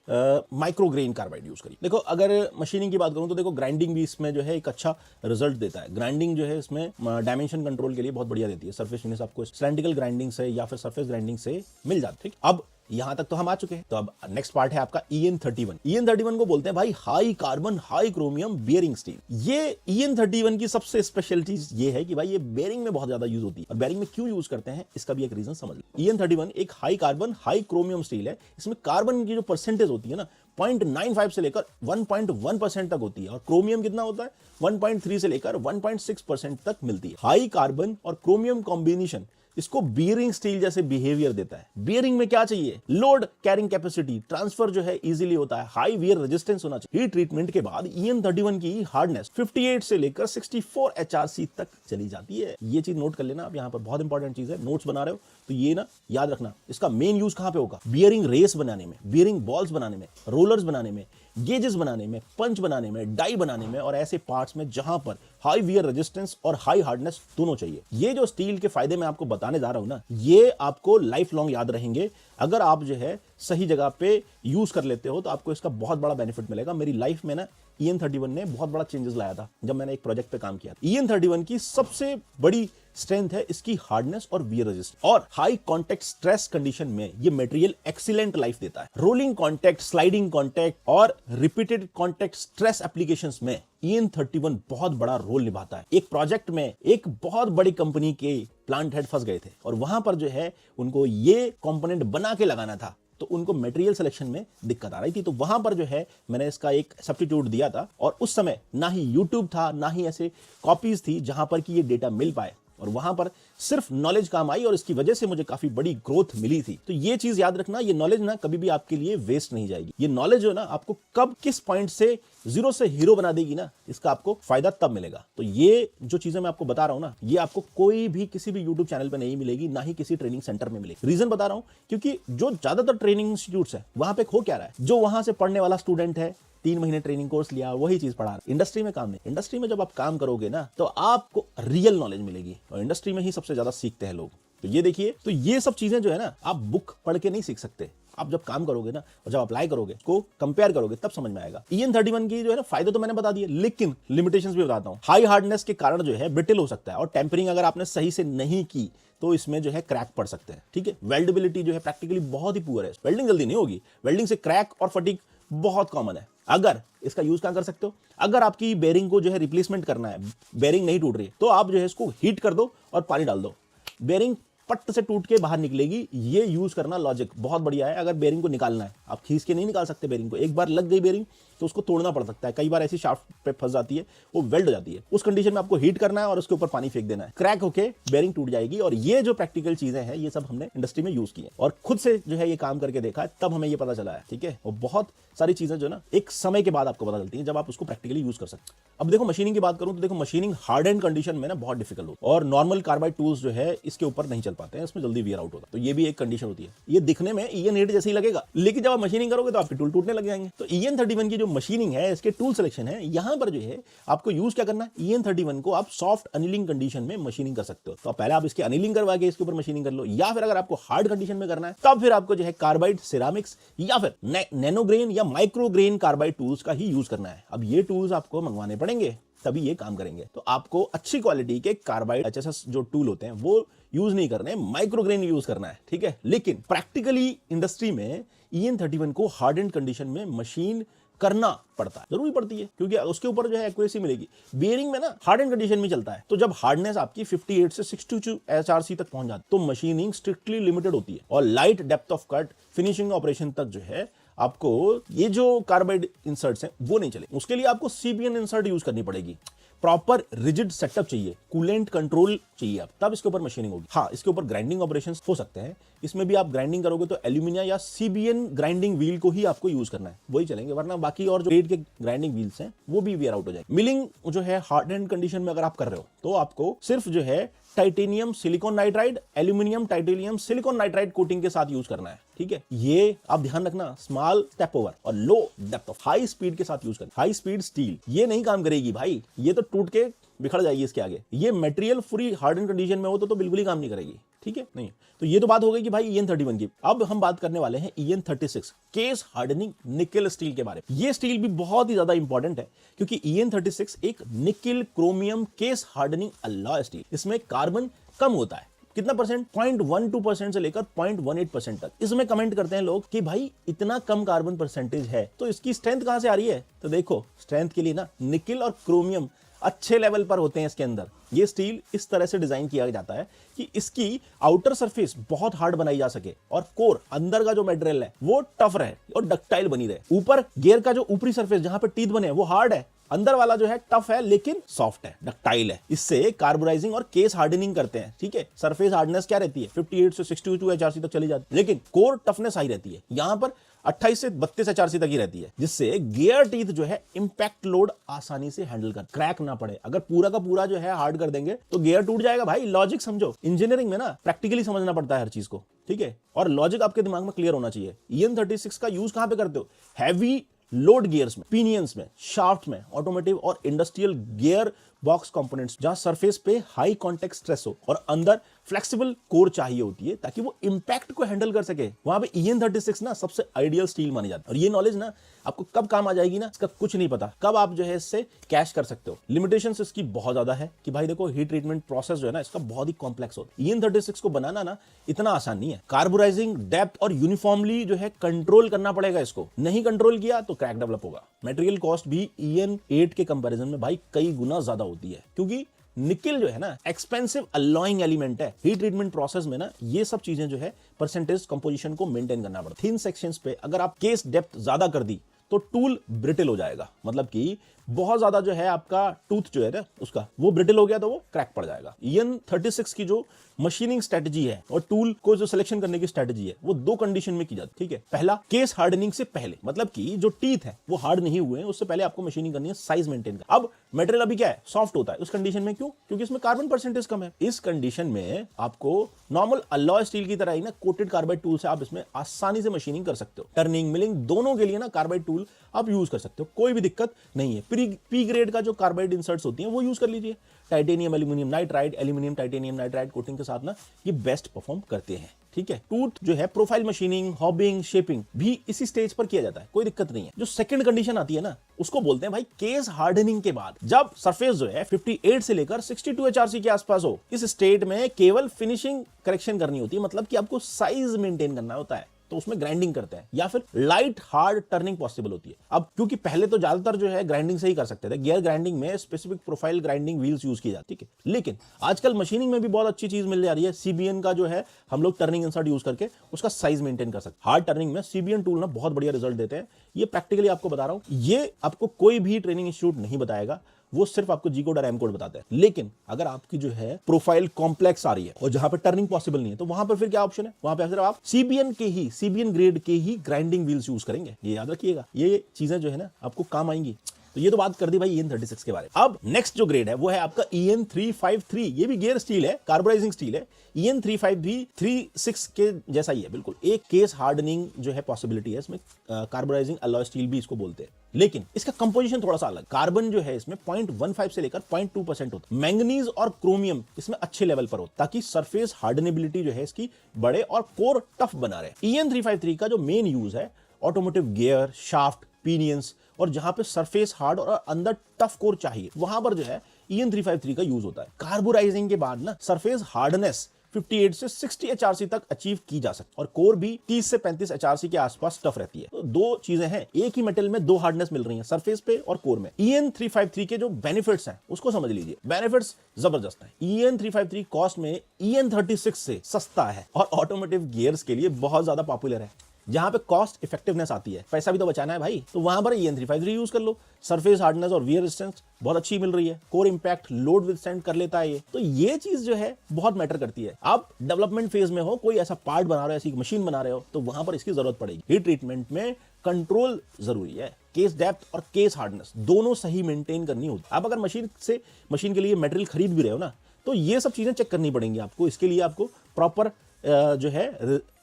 माइक्रोग्रेन कार्बाइड यूज करिए। देखो, अगर मशीनिंग की बात करूं तो देखो ग्राइंडिंग भी इसमें जो है एक अच्छा रिजल्ट देता है। ग्राइंडिंग जो है इसमें डायमेंशन कंट्रोल के लिए बहुत बढ़िया देती है। सरफेस फिनिश आपको सिलेंड्रिकल ग्राइंडिंग से या फिर सरफेस ग्राइंडिंग से मिल जाती है। अब यहां तक तो हम आ चुके हैं, तो अब नेक्स्ट पार्ट है आपका EN31। EN31 को बोलते हैं भाई high carbon high chromium bearing steel. ये EN31 की सबसे स्पेशल चीज ये है कि भाई ये बेयरिंग में बहुत ज्यादा यूज होती है। और बेयरिंग में क्यों यूज करते हैं इसका भी एक रीजन समझ लो। EN31 एक high carbon high chromium steel है। इसमें कार्बन की जो परसेंटेज होती है ना 0.95 से लेकर 1.1% तक होती है, और क्रोमियम कितना होता है 1.3 से लेकर 1.6% तक मिलती है। हाई कार्बन और क्रोमियम कॉम्बिनेशन इसको बियरिंग स्टील जैसे बिहेवियर देता है। बियरिंग में क्या चाहिए, लोड कैरिंग कैपेसिटी, ट्रांसफर जो है इजीली होता है, हाई वियर रेजिस्टेंस होना चाहिए। हीट ट्रीटमेंट के बाद EN31 की हार्डनेस 58 से लेकर 64 HRC तक चली जाती है। ये चीज नोट कर लेना आप, यहाँ पर बहुत इंपॉर्टेंट चीज है। नोट्स बना रहे हो तो ये ना याद रखना, इसका मेन यूज कहां पे होगा, बियरिंग रेस बनाने में, बियरिंग बॉल्स बनाने में, रोलर्स बनाने में, गेजेस बनाने में, पंच बनाने में, डाई बनाने में, और ऐसे पार्ट्स में जहां पर हाई वियर रेजिस्टेंस और हाई हार्डनेस दोनों चाहिए। ये जो स्टील के फायदे मैं आपको बताने जा रहा हूं ना, ये आपको लाइफ लॉन्ग याद रहेंगे। अगर आप जो है सही जगह पे यूज कर लेते हो तो आपको इसका बहुत बड़ा बेनिफिट मिलेगा। मेरी लाइफ में ना EN31 ने बहुत बड़ा चेंजेस लाया था जब मैंने एक प्रोजेक्ट पे काम किया। EN31 की सबसे बड़ी स्ट्रेंथ है इसकी हार्डनेस और वियर रेजिस्टेंस, और हाई कांटेक्ट स्ट्रेस कंडीशन में ये मटेरियल एक्सीलेंट लाइफ देता है। रोलिंग कांटेक्ट, स्लाइडिंग कांटेक्ट और रिपीटेड कांटेक्ट स्ट्रेस एप्लीकेशंस में EN31 बहुत बड़ा रोल निभाता है। एक प्रोजेक्ट में एक बहुत बड़ी कंपनी के प्लांट हेड फंस गए थे और वहां पर जो है उनको ये कंपोनेंट बना के लगाना था, तो उनको मटेरियल सिलेक्शन में दिक्कत आ रही थी। तो वहां पर जो है मैंने इसका एक सब्स्टिट्यूट दिया था, और उस समय ना ही यूट्यूब था ना ही ऐसे कॉपीज थी जहां पर कि ये डेटा मिल पाए, और वहां पर सिर्फ नॉलेज काम आई और इसकी वजह से मुझे काफी बड़ी ग्रोथ मिली थी। तो ये चीज याद रखना, ये नॉलेज ना कभी भी आपके लिए वेस्ट नहीं जाएगी। ये नॉलेज जो ना आपको कब किस पॉइंट से जीरो से हीरो बना देगी ना, इसका आपको फायदा तब मिलेगा। तो ये जो चीजें मैं आपको बता रहा हूं ना, ये आपको कोई भी किसी भी यूट्यूब चैनल पे नहीं मिलेगी, ना ही किसी ट्रेनिंग सेंटर में मिलेगी। रीजन बता रहा हूं क्योंकि जो ज्यादातर ट्रेनिंग इंस्टीट्यूट्स है वहां पे हो क्या रहा है, जो वहां से पढ़ने वाला स्टूडेंट है 3 महीने ट्रेनिंग कोर्स लिया वही चीज पढ़ा। इंडस्ट्री में काम नहीं। इंडस्ट्री में जब आप काम करोगे ना तो आपको रियल नॉलेज मिलेगी, और इंडस्ट्री में ही सबसे ज्यादा सीखते हैं लोग। तो ये देखिए, तो ये सब चीजें जो है ना आप बुक पढ़ के नहीं सीख सकते। आप जब काम करोगे ना और जब अप्लाई करोगे, को कंपेयर करोगे, तब समझ में आएगा। EN31 की जो है ना फायदे तो मैंने बता दिए, लेकिन लिमिटेशंस भी बताता हूं। हाई हार्डनेस के कारण जो है ब्रिटल हो सकता है, और टेम्परिंग अगर आपने सही से नहीं की तो इसमें जो है क्रैक पड़ सकते हैं। ठीक है, वेल्डेबिलिटी जो है प्रैक्टिकली बहुत ही पुअर है, वेल्डिंग जल्दी नहीं होगी, वेल्डिंग से क्रैक और फटीग बहुत कॉमन है। अगर इसका यूज क्या कर सकते हो, अगर आपकी बेरिंग को जो है रिप्लेसमेंट करना है, बेरिंग नहीं टूट रही है, तो आप जो है इसको हीट कर दो और पानी डाल दो, बेरिंग पट से टूट के बाहर निकलेगी। ये यूज करना लॉजिक बहुत बढ़िया है। अगर बेरिंग को निकालना है, आप खींच के नहीं निकाल सकते बेरिंग को, एक बार लग गई बेरिंग तो उसको तोड़ना पड़ सकता है। कई बार ऐसी शाफ्ट पे फंस जाती है, वो वेल्ड हो जाती है। उस कंडीशन में आपको हीट करना है और उसके ऊपर पानी फेंक देना है, क्रैक होके बेरिंग टूट जाएगी। और ये जो प्रैक्टिकल चीजें हैं, ये सब हमने इंडस्ट्री में यूज की है और खुद से जो है ये काम करके देखा है, तब हमें ये पता चला है। ठीक है, और बहुत सारी चीजें जो ना एक समय के बाद आपको पता चलती है, जब आप उसको प्रैक्टिकली यूज कर सकते हैं। अब देखो मशीनिंग की बात करूं तो देखो मशीनिंग हार्ड एंड कंडीशन में ना बहुत डिफिकल्ट होती है और नॉर्मल कार्बाइड टूल्स जो है इसके ऊपर नहीं चल पाते हैं, इसमें जल्दी वियर आउट होता है। तो ये भी एक कंडीशन होती है। ये दिखने में EN8 जैसे ही लगेगा, लेकिन जब आप मशीनिंग करोगे तो आपके टूल टूटने लग जाएंगे। तो EN31 की जो मशीनिंग है, इसके टूल सिलेक्शन है, यहां पर जो है आपको यूज क्या करना है, EN31 को आप सॉफ्ट अनिलिंग कंडीशन में मशीनिंग कर सकते हो। तो पहले आप इसके अनिलिंग करवा के इसके ऊपर मशीनिंग कर लो, या फिर अगर आपको हार्ड कंडीशन में करना है तब फिर आपको जो है कार्बाइड, सिरामिक्स या फिर नैनोग्रेन या माइक्रोग्रेन कार्बाइड टूल्स का ही यूज करना है। अब ये टूल्स आपको मंगवाने पड़ेंगे, तभी ये काम करेंगे। तो आपको अच्छी क्वालिटी के कार्बाइड HSS जो टूल होते हैं वो यूज नहीं करने, माइक्रोग्रेन यूज करना है। ठीक है, लेकिन प्रैक्टिकली इंडस्ट्री में EN31 को हार्ड एंड कंडीशन में मशीन करना पड़ता है, जरूरी पड़ती है, क्योंकि उसके ऊपर जो है एक्यूरेसी मिलेगी। बेयरिंग में ना हार्ड एंड कंडीशन में चलता है, तो जब हार्डनेस आपकी 58 से 62 HRC तक पहुंच जाती है, तो मशीनिंग स्ट्रिक्टली लिमिटेड होती है और light depth of cut finishing operation तक जो है आपको ये जो कार्बाइड इंसर्ट्स हैं वो नहीं चले। उसके लिए आपको CBN इंसर्ट यूज करनी पड़ेगी। प्रॉपर रिजिड सेटअप चाहिए, कूलेंट कंट्रोल चाहिए, आप तब इसके ऊपर मशीनिंग होगी। हाँ, इसके ऊपर ग्राइंडिंग ऑपरेशंस हो सकते हैं, इसमें भी आप ग्राइंडिंग करोगे तो एल्यूमिनियम या CBN ग्राइंडिंग व्हील को ही आपको यूज करना है, वही चलेंगे, वरना बाकी और जो ग्रेड के ग्राइंडिंग व्हील्स हैं वो भी वेयर आउट हो जाएंगे। मिलिंग जो है हार्ड एंड कंडीशन में अगर आप कर रहे हो तो आपको सिर्फ जो है titanium silicon nitride, aluminium titanium silicon nitride coating के साथ यूज करना है। ठीक है, ये आप ध्यान रखना, स्मॉल स्टेप ओवर और लो डेप्थ ऑफ, हाई स्पीड के साथ यूज करना। हाई स्पीड स्टील ये नहीं काम करेगी भाई, ये तो टूट के बिखर जाएगी इसके आगे। ये मटेरियल पूरी हार्ड एंड कंडीशन में हो तो बिल्कुल ही काम नहीं करेगी। ठीक है, नहीं। तो ये तो बात हो गई कि भाई EN31 की। अब हम बात करने वाले हैं EN36 case hardening nickel steel के बारे में। ये स्टील भी बहुत ही ज्यादा इंपॉर्टेंट है, क्योंकि EN36 एक nickel chromium case hardening alloy steel, इसमें कार्बन कम होता है। कितना परसेंट, 0.12% से लेकर 0.18% तक। इसमें कमेंट करते हैं लोग कि भाई इतना कम कार्बन परसेंटेज है तो इसकी स्ट्रेंथ कहां से आ रही है। तो देखो, स्ट्रेंथ के लिए ना निकेल और क्रोमियम अच्छे लेवल पर होते हैं इसके अंदर। ये स्टील इस तरह से डिजाइन किया जाता है कि इसकी आउटर सरफेस बहुत हार्ड बनाई जा सके और कोर, अंदर का जो मटेरियल है वो टफ रहे और डक्टाइल बनी रहे। ऊपर गियर का जो ऊपरी सरफेस जहां पे टीथ बने वो हार्ड है, अंदर वाला जो है टफ है लेकिन सॉफ्ट है, डक्टाइल है। इससे कार्बोराइजिंग और केस हार्डनिंग करते हैं। ठीक है, सरफेस हार्डनेस क्या रहती है, 58 से 62 HRC तक चली जाती है, लेकिन कोर टफनेस हाई रहती है, यहां पर 28 से 32 HRC तक ही रहती है, जिससे गियर टीथ जो है इंपैक्ट लोड आसानी से हैंडल कर, क्रैक ना पड़े। अगर पूरा का पूरा जो है हार्ड कर देंगे तो गियर टूट जाएगा भाई। लॉजिक समझो, इंजीनियरिंग में ना प्रैक्टिकली समझना पड़ता है हर चीज को। ठीक है, और लॉजिक आपके दिमाग में क्लियर होना चाहिए। EN36 का यूज कहां पे करते हो, हैवी लोड गियर्स में, पिनियंस में, शाफ्ट में, ऑटोमोटिव और इंडस्ट्रियल गियर बॉक्स कंपोनेंट्स, जहां सरफेस पे हाई कांटेक्ट स्ट्रेस हो और अंदर फ्लेक्सिबल कोर चाहिए होती है ताकि वो इंपैक्ट को हैंडल कर सके, वहां पे EN36 ना सबसे आइडियल स्टील मानी जाती है। और ये नॉलेज ना आपको कब काम आ जाएगी ना, इसका कुछ नहीं पता, कब आप जो है इससे कैश कर सकते हो। लिमिटेशंस इसकी बहुत ज्यादा है कि भाई देखो, हीट ट्रीटमेंट प्रोसेस जो है ना इसका बहुत ही कॉम्प्लेक्स होता है। EN36 को बनाना ना इतना आसान नहीं है। कार्बोराइजिंग डेप्थ और यूनिफॉर्मली जो है कंट्रोल करना पड़ेगा, इसको नहीं कंट्रोल किया तो क्रैक डेवलप होगा। मटेरियल कॉस्ट भी EN8 के कंपैरिजन में भाई कई गुना ज्यादा होती है, क्योंकि निकेल जो है ना एक्सपेंसिव अलॉइंग एलिमेंट है। हीट ट्रीटमेंट प्रोसेस में ना ये सब चीजें जो है परसेंटेज कंपोजिशन को मेंटेन करना पड़ता है। थिन सेक्शंस पे अगर आप केस डेप्थ ज्यादा कर दी तो टूल ब्रिटल हो जाएगा, मतलब कि बहुत ज्यादा जो है आपका टूथ जो है ना उसका वो ब्रिटल हो गया तो वो क्रैक पड़ जाएगा। EN36 की जो मशीनिंग स्ट्रेटजी है और टूल को जो सिलेक्शन करने की स्ट्रेटजी है वो दो कंडीशन में की जाती है। ठीक है, पहला केस हार्डनिंग से पहले, मतलब कि जो टीथ है वो हार्ड नहीं हुए हैं उससे पहले आपको मशीनिंग करनी है, साइज मेंटेन कर। अब मटेरियल अभी क्या है, सॉफ्ट होता है उस कंडीशन में। क्यों, क्योंकि इसमें कार्बन परसेंटेज कम है। इस कंडीशन में आपको नॉर्मल अलॉय स्टील की तरह ही ना कोटेड कार्बाइड टूल से आप इसमें आसानी से मशीनिंग कर सकते हो। टर्निंग, मिलिंग दोनों के लिए ना कार्बाइड टूल आप यूज कर सकते हो, कोई भी दिक्कत नहीं है। पी ग्रेड का जो कार्बाइड इंसर्ट्स होती हैं वो यूज कर लीजिए। Titanium aluminium nitride, aluminium titanium nitride coating के साथ ना ये बेस्ट परफॉर्म करते हैं। ठीक है। टूथ जो है प्रोफाइल मशीनिंग, हॉबिंग, शेपिंग भी इसी स्टेज पर किया जाता है, कोई दिक्कत नहीं है। जो सेकंड कंडीशन आती है ना, उसको बोलते हैं भाई केस हार्डनिंग के बाद। जब सरफेस जो है 58 से लेकर 62 एचआरसी के आसपास हो, इस स्टेट में केवल फिनिशिंग करेक्शन करनी होती है, मतलब कि आपको साइज मेंटेन करना होता है, तो उसमें ग्राइंडिंग करते हैं या फिर लाइट हार्ड टर्निंग पॉसिबल होती है। अब क्योंकि पहले तो ज्यादातर जो है ग्राइंडिंग से ही कर सकते थे, गियर ग्राइंडिंग में specific profile grinding wheels use की जाती है, लेकिन आजकल मशीनिंग में भी बहुत अच्छी चीज मिल जा रही है। सीबीएन का जो है हम लोग टर्निंग इंसर्ट यूज करके उसका साइज मेंटेन कर सकते हैं। हार्ड टर्निंग में सीबीएन टूल ना बहुत बढ़िया रिजल्ट देते हैं, ये प्रैक्टिकली आपको बता रहा हूं। ये आपको कोई भी ट्रेनिंग इंस्टीट्यूट नहीं बताएगा, वो सिर्फ आपको जी कोड और एम कोड बताते हैं। लेकिन अगर आपकी जो है प्रोफाइल कॉम्प्लेक्स आ रही है और जहां पे टर्निंग पॉसिबल नहीं है, तो वहां पर फिर क्या ऑप्शन है, वहां पे सिर्फ आप सीबीएन ग्रेड के ही ग्राइंडिंग व्हील्स यूज करेंगे। ये याद रखिएगा, ये चीजें जो है ना आपको काम आएंगी। तो ये तो बात कर दी भाई EN36 के बारे में। अब नेक्स्ट जो ग्रेड है वो है आपका EN353। ये भी गियर स्टील है, कार्बोनाइजिंग स्टील है। EN35 भी 36 के जैसा ही है बिल्कुल। एक केस हार्डनिंग जो है पॉसिबिलिटी है इसमें, कार्बोनाइजिंग अलॉय स्टील भी इसको बोलते हैं, लेकिन इसका कंपोजिशन थोड़ा सा अलग। कार्बन जो है इसमें 0.15 से लेकर 0.2% होता है। मैंगनीज और क्रोमियम इसमें अच्छे लेवल पर हो, ताकि सरफेस हार्डनेबिलिटी जो है इसकी बढ़े और कोर टफ बना रहे। EN353 का जो मेन यूज है ऑटोमोटिव गियर, शाफ्ट, पिनियंस, और जहां पे सरफेस हार्ड और अंदर टफ कोर चाहिए, वहां पर जो है EN353 का यूज होता है। कार्बोराइजिंग के बाद ना सरफेस हार्डनेस 58 से 60 एचआरसी तक अचीव की जा सकती है और कोर भी 30 से 35 एचआरसी के आसपास टफ रहती है। तो दो चीजें हैं, एक ही मेटल में दो हार्डनेस मिल रही है, सरफेस पे और कोर में। EN353 के जो बेनिफिट्स हैं उसको समझ लीजिए। बेनिफिट्स जबरदस्त है। EN353 कॉस्ट में EN36 से सस्ता है और ऑटोमोटिव गियर्स के लिए बहुत ज्यादा पॉपुलर है। जहां पे कॉस्ट इफेक्टिवनेस आती है, पैसा भी तो बचाना है भाई, तो वहां पर EN353 यूज कर लो। सरफेस हार्डनेस और वियर रेजिस्टेंस बहुत अच्छी मिल रही है। कोर इंपैक्ट, लोड विथस्टैंड कर लेता है ये। तो ये चीज जो है बहुत मैटर करती है। आप डेवलपमेंट फेज में हो, कोई ऐसा पार्ट बना रहे हो, ऐसी मशीन बना रहे हो, तो वहां पर इसकी जरूरत पड़ेगी। हीट ट्रीटमेंट में कंट्रोल जरूरी है। केस डेप्थ और केस हार्डनेस दोनों सही मेंटेन करनी होती है। आप अगर मशीन के लिए मटेरियल खरीद भी रहे हो ना, तो ये सब चीजें चेक करनी पड़ेंगी आपको। इसके लिए आपको प्रॉपर जो है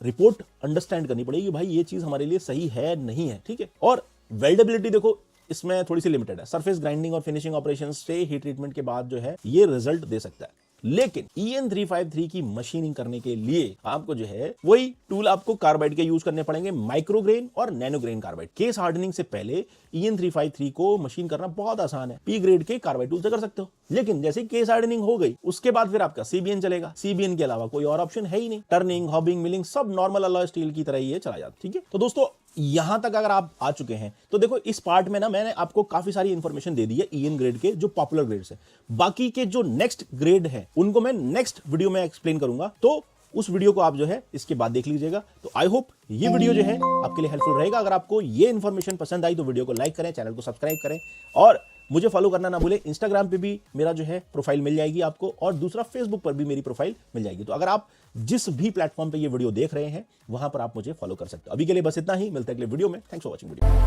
रिपोर्ट अंडरस्टैंड करनी पड़ेगी, भाई ये चीज हमारे लिए सही है नहीं है, ठीक है। और वेल्डेबिलिटी देखो इसमें थोड़ी सी लिमिटेड है। सरफेस ग्राइंडिंग और फिनिशिंग ऑपरेशन से हीट ट्रीटमेंट के बाद जो है ये रिजल्ट दे सकता है। लेकिन EN353 की मशीनिंग करने के लिए आपको जो है वही टूल आपको कार्बाइड के यूज करने पड़ेंगे, माइक्रोग्रेन और नैनोग्रेन कार्बाइड। केस हार्डनिंग से पहले EN353 को मशीन करना बहुत आसान है, P ग्रेड के कार्बाइड टूल से कर सकते हो। लेकिन जैसे केस हार्डनिंग हो गई, उसके बाद फिर आपका CBN चलेगा। CBN के अलावा कोई और ऑप्शन है ही नहीं। टर्निंग, हॉबिंग, मिलिंग सब नॉर्मल अलॉय स्टील की तरह ही चला जाता, ठीक है। तो दोस्तों यहां तक अगर आप आ चुके हैं तो देखो इस पार्ट में ना मैंने आपको काफी सारी इंफॉर्मेशन दे दी है EN ग्रेड के जो पॉपुलर ग्रेड्स है। बाकी के जो नेक्स्ट ग्रेड है उनको मैं नेक्स्ट वीडियो में एक्सप्लेन करूंगा, तो उस वीडियो को आप जो है इसके बाद देख लीजिएगा। तो आई होप ये वीडियो जो है आपके लिए हेल्पफुल रहेगा। अगर आपको ये इंफॉर्मेशन पसंद आई तो वीडियो को लाइक करें, चैनल को सब्सक्राइब करें और मुझे फॉलो करना ना भूलें। इंस्टाग्राम पे भी मेरा जो है प्रोफाइल मिल जाएगी आपको, और दूसरा फेसबुक पर भी मेरी प्रोफाइल मिल जाएगी। तो अगर आप जिस भी प्लेटफॉर्म पे ये वीडियो देख रहे हैं वहां पर आप मुझे फॉलो कर सकते हो। अभी के लिए बस इतना ही, मिलते हैं अगले वीडियो में। Thanks for watching video.